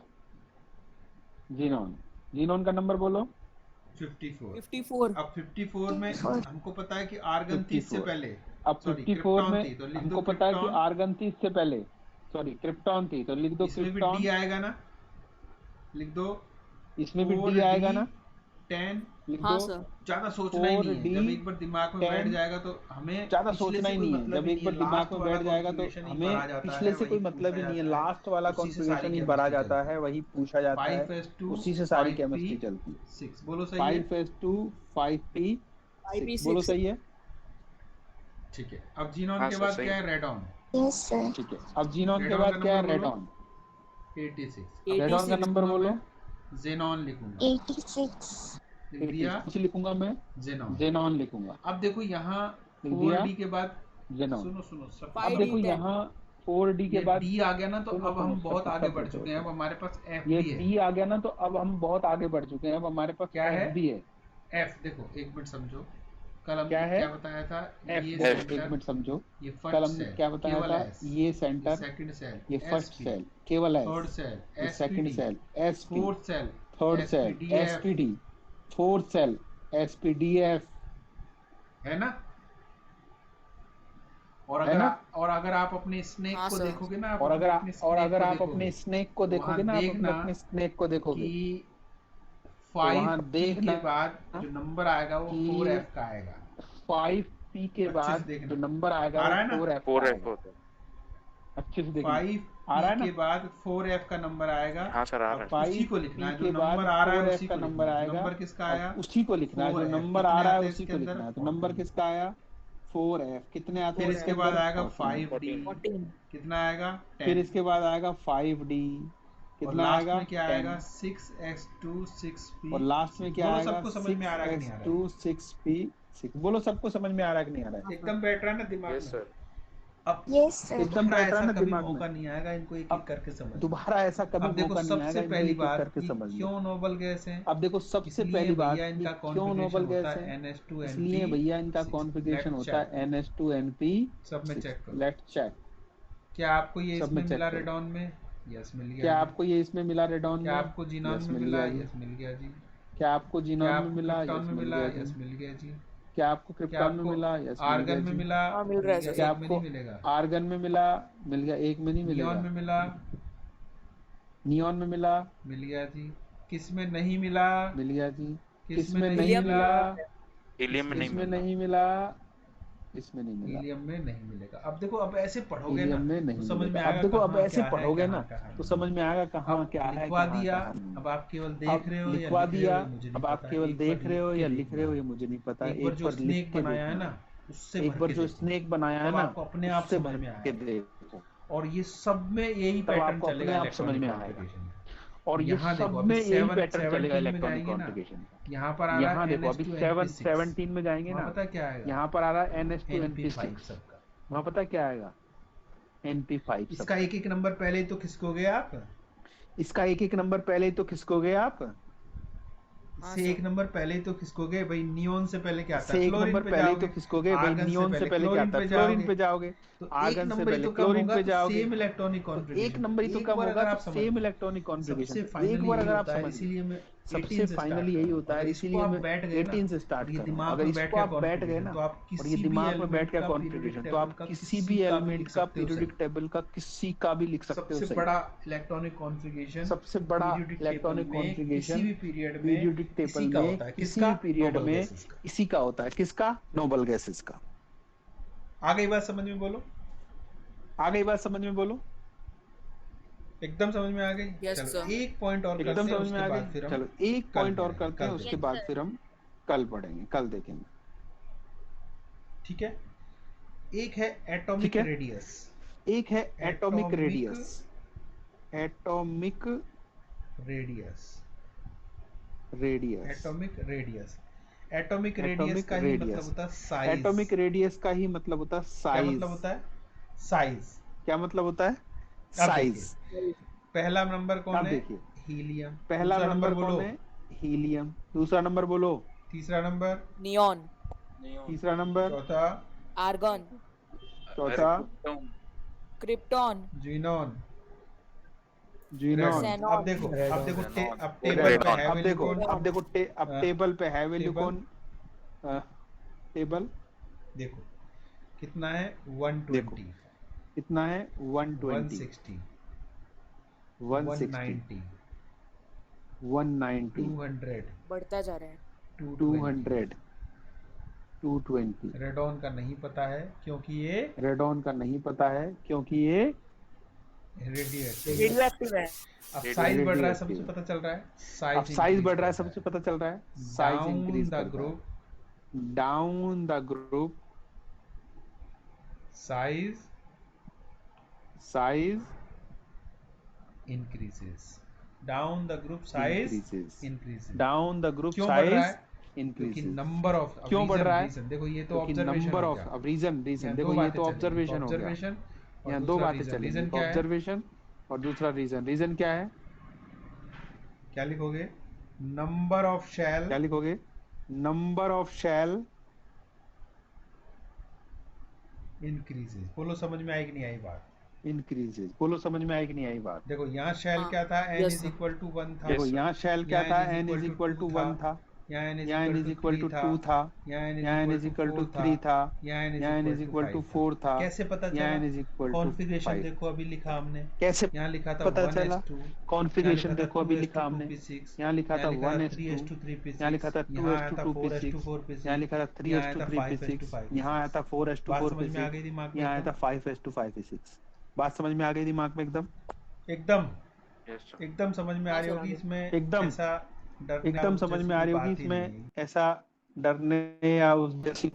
जीनॉन। जीनॉन का नंबर बोलो, 54। 54। अब 54 में हमको पता है कि आर्गन थी इससे 54। पहले, अब सॉरी 54 क्रिप्टॉन में थी, तो लिख दो हमको पता है कि क्रिप्टॉन। आर्गन थी इससे पहले, सॉरी क्रिप्टॉन थी, तो लिख दो इसमें भी क्रिप्टॉन। डी आएगा ना, लिख दो इसमें भी डी आएगा ना, 10। लिख हाँ दो। सर। ज्यादा सोचना ही नहीं है, 4D जब एक बार दिमाग में बैठ 10, जाएगा तो हमें ज्यादा पिछले सोचना से ही कोई नहीं है, मतलब जब ही एक नहीं बार है, दिमाग लास्ट में वाला बैठ जाएगा तो कॉन्फ़िगरेशन ही भरा हमें जाता पिछले है, से वही कोई मतलब ही पूछा नहीं है, जाता है, लास्ट वाला उसी से सारी कॉन्फ़िगरेशन ही भरा केमिस्ट्री जाता चलती है, वही पूछा जाता है, 5s2 उसी से सारी केमिस्ट्री 5p6, चलती है। बोलो सही है, 5s2 5p6, 5p6। बोलो सही है। ठीक है। अब जीनॉन हाँ के सर, बाद सही क्या है, रेडॉन। ठीक है, अब जीनॉन के रेडॉन का बाद क्या है, नंबर बोलो, रेडॉन। 86। रेडॉन का 86। नंबर बोलो, जेनॉन लिखूंगा, 86। लिख दिया, 86 लिखूंगा मैं, जेनॉन। जेनॉन लिखूंगा, अब देखो यहाँ लिख दिया 4d के बाद, जेनॉन। सुनो सुनो सब, अब देखो 5D10। यहाँ 4D के ये बाद, d आ गया ना तो सुनो अब सुनो हम बहुत सब आगे सब बढ़ चुके हैं, अब हमारे पास f ये भी है। D आ गया ना तो अब हम बहुत आगे बढ़ चुके हैं, अब हमारे पास क्या है? F भी है। f देखो एक मिनट समझो, कलम क्या है? क्या बताया था? एफ ये देखो, एक सेंटर, मिनट समझो। ये फर्स्ट कलम सेल क्या बताया केवल था? एस, ये ये सेंटर, सेकंड सेल ये फर्स्ट एसपी, सेल केवल थर्ड एस, सेल ये second SPD, shell SP, fourth shell third shell SPDF, SPD, fourth shell SPDF, है ना? और है अगर ना? और अगर आप अपने स्नेक हाँ को सर। देखोगे ना, आप और अपने अगर अपने और स्नेक अगर को आप अपने देखोगे स्नेक को तो वहां देखोगे ना, आप देखना अपने स्नेक को देखोगे कि तो वहां 5P देखना के बाद जो नंबर आएगा वो कि 4F का आएगा। 5P के अच्छे से बाद देखना, जो नंबर आएगा आ वो रहा है ना? 4F का 4F आएगा। होता है। अच्छे से देखना, आ 5P रहा है ना? के बाद 4F का नंबर आएगा हाँ सर आ और रहा है। उसी को लिखना 5P है, जो के बाद नंबर आ रहा है 4F उसी का को नंबर लिखना है। आएगा नंबर किसका और आया? उसी को लिखना है। जो 4F। नंबर आ कितने रहा है आते हैं उसी इसके को अंदर? लिखना है। तो नंबर 14। किसका आया? 4F। कितने आते हैं फिर इसके इसके बाद अंदर? आएगा 14। 5D, 14। कितना आएगा? फिर 10। इसके बाद आएगा 5D, और कितना लास्ट आएगा? में क्या 10। आएगा? 6x2 6p और लास्ट में क्या बोलो आएगा? सबको समझ में आ रहा है कि नहीं आ रहा 6x2 6p 6। बोलो सबको समझ में आ रहा है कि नहीं आ रहा है? एकदम बैठ रहा है ना दिमाग यस में? सर। अब यस सर। है? एकदम दोबारा बैठ रहा ऐसा है ना कभी दिमाग में। मौका नहीं आएगा इनको एक एक अब करके समझ। दोबारा ऐसा कभी अब देखो मौका नहीं आएगा सबसे इनको पहली एक एक बात करके कि समझ लो। क्यों नोबल गैस है? अब देखो सबसे इसलिए पहली बात भैया कि इनका क्यों नोबल कॉन्फ़िगरेशन गैस होता है है, NH2NP इसलिए भैया इनका 6। कॉन्फ़िगरेशन लेट होता है चेक, NH2NP सब में 6। चेक करो। लेट चेक, क्या आपको ये सब में इसमें चेक मिला करो। रेडॉन में? यस मिल गया क्या जी। आपको ये इसमें मिला रेडॉन क्या में? आपको जीनॉन यस में मिल मिला? गया जी। यस मिल गया जी। क्या आपको क्या जीनोन में आपको मिला? क्रिप्टॉन यस में मिल मिला? गया जी। यस मिल गया जी। क्या आपको क्या क्रिप्टॉन में आपको मिला? यस मिल आर्गन गया में जी। मिला? हाँ मिल रहा है गया, सर। क्या एक में नहीं आपको मिलेगा। आर्गन में मिला? मिल गया, एक में नहीं नियॉन मिलेगा। में मिला? नियॉन में मिला? मिल गया जी। किस में नहीं मिला? मिल गया जी। किस किस में में नहीं नहीं हीलियम मिला? मिला? हीलियम में नहीं इसमें मिला। नहीं मिला, इसमें नहीं मिला, हीलियम में नहीं मिलेगा। अब देखो, अब ऐसे पढ़ोगे ना हीलियम में तो नहीं समझ में मिलेगा। अब आएगा देखो, अब कहाँ ऐसे क्या है, पढ़ोगे कहाँ ना कहाँ तो नहीं समझ है। में आएगा कहाँ अब क्या है, लिखवा कहाँ दिया, कहाँ नहीं अब है। आप केवल देख अब रहे हो या लिखवा लिख रहे दिया, हो ये मुझे नहीं अब आप पता। केवल एक देख बार रहे हो लिख या के लिख रहे हो देखना। ये मुझे नहीं पता। एक बार एक जो बार लिख स्नेक के बनाया है देखना। ना, उससे एक भर बार के जो देखो, स्नेक बनाया है तब ना आपको अपने आप उससे समझ भर में के आएगा। देखो, और ये सब में यही तब पैटर्न आपको अपने चलेगा आप समझ इलेक्ट्रॉनिक में आएगा। कॉन्फ़िगरेशन का। और ये यहाँ देखो सब अभी में यही पैटर्न चलेगा 17 में इलेक्ट्रॉनिक जाएंगे ना, कॉन्फ़िगरेशन का। यहाँ पर आ रहा यहाँ है देखो अभी NH2NP6, 17 में जाएंगे वहाँ ना, पता क्या आएगा? यहाँ पर आ रहा है NH2NP6, NP5 सबका। वहाँ पता क्या आएगा? NP5 इसका सबका। एक एक नंबर पहले ही तो खिसकोगे आप, इसका एक एक नंबर पहले ही तो खिसकोगे आप, हाँ इससे सर। एक नंबर पहले ही तो खिसकोगे भाई। नियोन से पहले क्या आता है? इससे एक फ्लोरीन नंबर पे पहले ही तो जाओगे, खिसकोगे भाई। आर्गन से नियोन से पहले पहले क्या क्लोरीन आता है? पे फ्लोरीन जाओगे, पे जाओगे, तो एक आर्गन से नंबर ही पहले तो कम क्लोरीन होगा पे तो जाओगे, सेम इलेक्ट्रॉनिक तो एक कॉन्फ़िगरेशन। नंबर ही तो एक कम बार होगा अगर तो आप समझ सेम लो, इलेक्ट्रॉनिक कॉन्फ़िगरेशन। सबसे एक फाइनली बार यही अगर आप होता है, समझ लो, इसीलिए मैं सबसे 18 से स्टार्ट फाइनली कर यही रहा हूँ। होता अगर है, इसको इसीलिए आप मैं बैठ गए ना 18 से और स्टार्ट ये कर रहा हूँ। दिमाग अगर में बैठ इसको गया आप बैठ गए कॉन्फ़िगरेशन, ना तो आप और ये किसी भी दिमाग में बैठ एलिमेंट गया का पीरियोडिक कॉन्फ़िगरेशन, तो टेबल आप का किसी किसी भी का भी लिख एलिमेंट का सकते हो सही। पीरियोडिक टेबल का किसी का भी लिख सकते हो सबसे सही। बड़ा इलेक्ट्रॉनिक कॉन्फ़िगरेशन सबसे बड़ा पीरियोडिक टेबल इलेक्ट्रॉनिक में किसी कॉन्फ़िगरेशन भी पीरियड में पीरियोडिक टेबल इसी का में होता है। किसी किसका? भी पीरियड नोबल में गैसेस का। इसी का होता है। किसका? नोबल गैसेस का। आ गई बात समझ में? बोलो, आ गई बात समझ में? बोलो, एकदम समझ में आ गई? यस चलो सर। एक पॉइंट और एकदम करते हैं, समझ में उसके आ बाद गई। फिर हम चलो एक कल पॉइंट और पढ़ेंगे, करते हैं, कल उसके देखेंगे। बाद फिर हम कल पढ़ेंगे, कल देखेंगे। ठीक है। एक है एटॉमिक ठीक है। रेडियस। एक है atomic atomic radius. Atomic radius radius. Atomic radius atomic radius atomic का ही मतलब रेडियस। होता है साइज। एटॉमिक रेडियस का ही मतलब होता है क्या साइज। मतलब होता है? साइज। क्या मतलब होता है? अब साइज। देखिए, पहला नंबर कौन अब है? देखिए, हीलियम। पहला दूसरा नंबर बोलो। कौन है? हीलियम। दूसरा नंबर बोलो। तीसरा नंबर। नियॉन। तीसरा नंबर। चौथा। आर्गन। चौथा। क्रिप्टॉन। जीनॉन। जीनॉन। Xenon। अब देखो, अब देखो अब टेबल पे रेडॉन। है अब वैल्यू देखो, कौन? अब देखो अब टेबल पे है वैल्यू टेबल। कौन? टेबल देखो कितना है? देखो 120, कितना है? 120, 160, 160, 190, 190, 200, बढ़ता जा रहा है। 220। 200, 220। रेडॉन का नहीं पता है क्योंकि ये रेडॉन का नहीं पता है क्योंकि ये रेडिएटिव। रेडियोएक्टिव है। अब साइज बढ़ रहा है, रेडिएटिव सबसे पता चल रहा है। अब साइज बढ़ रहा है, सबसे पता चल रहा है। साइज डाउन इंक्रीज द कर रहा है। Group down the group size size increases. Down the group size increases. Increases. Down the group क्यों बढ़ रहा है? साइज क्योंकि इंक्रीजेस। नंबर ऑफ क्यों बढ़ रहा है? देखो ये तो क्योंकि ऑब्जर्वेशन नंबर हो ऑफ, गया। अब रीजन यहाँ देखो, दो ये बातें तो चलेंगी, ऑब्जर्वेशन हो गया। ऑब्जर्वेशन और यहाँ दो दूसरा बातें रीजन। चलेंगी, रीजन एक क्या है? ऑब्जर्वेशन और दूसरा रीजन। रीजन क्या है? क्या लिखोगे? नंबर ऑफ शेल क्या लिखोगे? Number of shell increases. बोलो समझ में आई कि नहीं आई बात? इंक्रीजेज। बोलो समझ में आई कि नहीं आई बात? देखो यहाँ शैल हाँ, क्या था, n yes, is sir. Equal to 1 था, देखो यहाँ शेल क्या यहाँ था, n n is equal to 1 था, यहाँ n यहाँ n is is equal equal to to 2 था, यहाँ यहाँ n इज इक्वल टू 3 था, यहाँ यहाँ n इज इक्वल टू 4 था, कैसे पता यहाँ n चला? Is equal to configuration 5। देखो अभी लिखा हमने, कैसे यहाँ लिखा था पता चला? 1s2, कॉन्फ़िगरेशन देखो अभी लिखा हमने, यहाँ लिखा था 1s2, 3s2 यहाँ लिखा था 2s2 2p6, यहाँ लिखा था 3s2 3p6, यहाँ आया था 4s2 बात समझ में आ 4p6, गई दिमाग में? यहाँ आया था 5s2 5p6। बात समझ में आ गई दिमाग में एकदम? एकदम Yes, sir. एकदम समझ में आ रही हाँ, होगी। सर, इसमें एकदम ऐसा डरने एकदम उस समझ जैसी में आ कोई रही होगी, बात ही इसमें नहीं है। ऐसा डरने या उस जैसी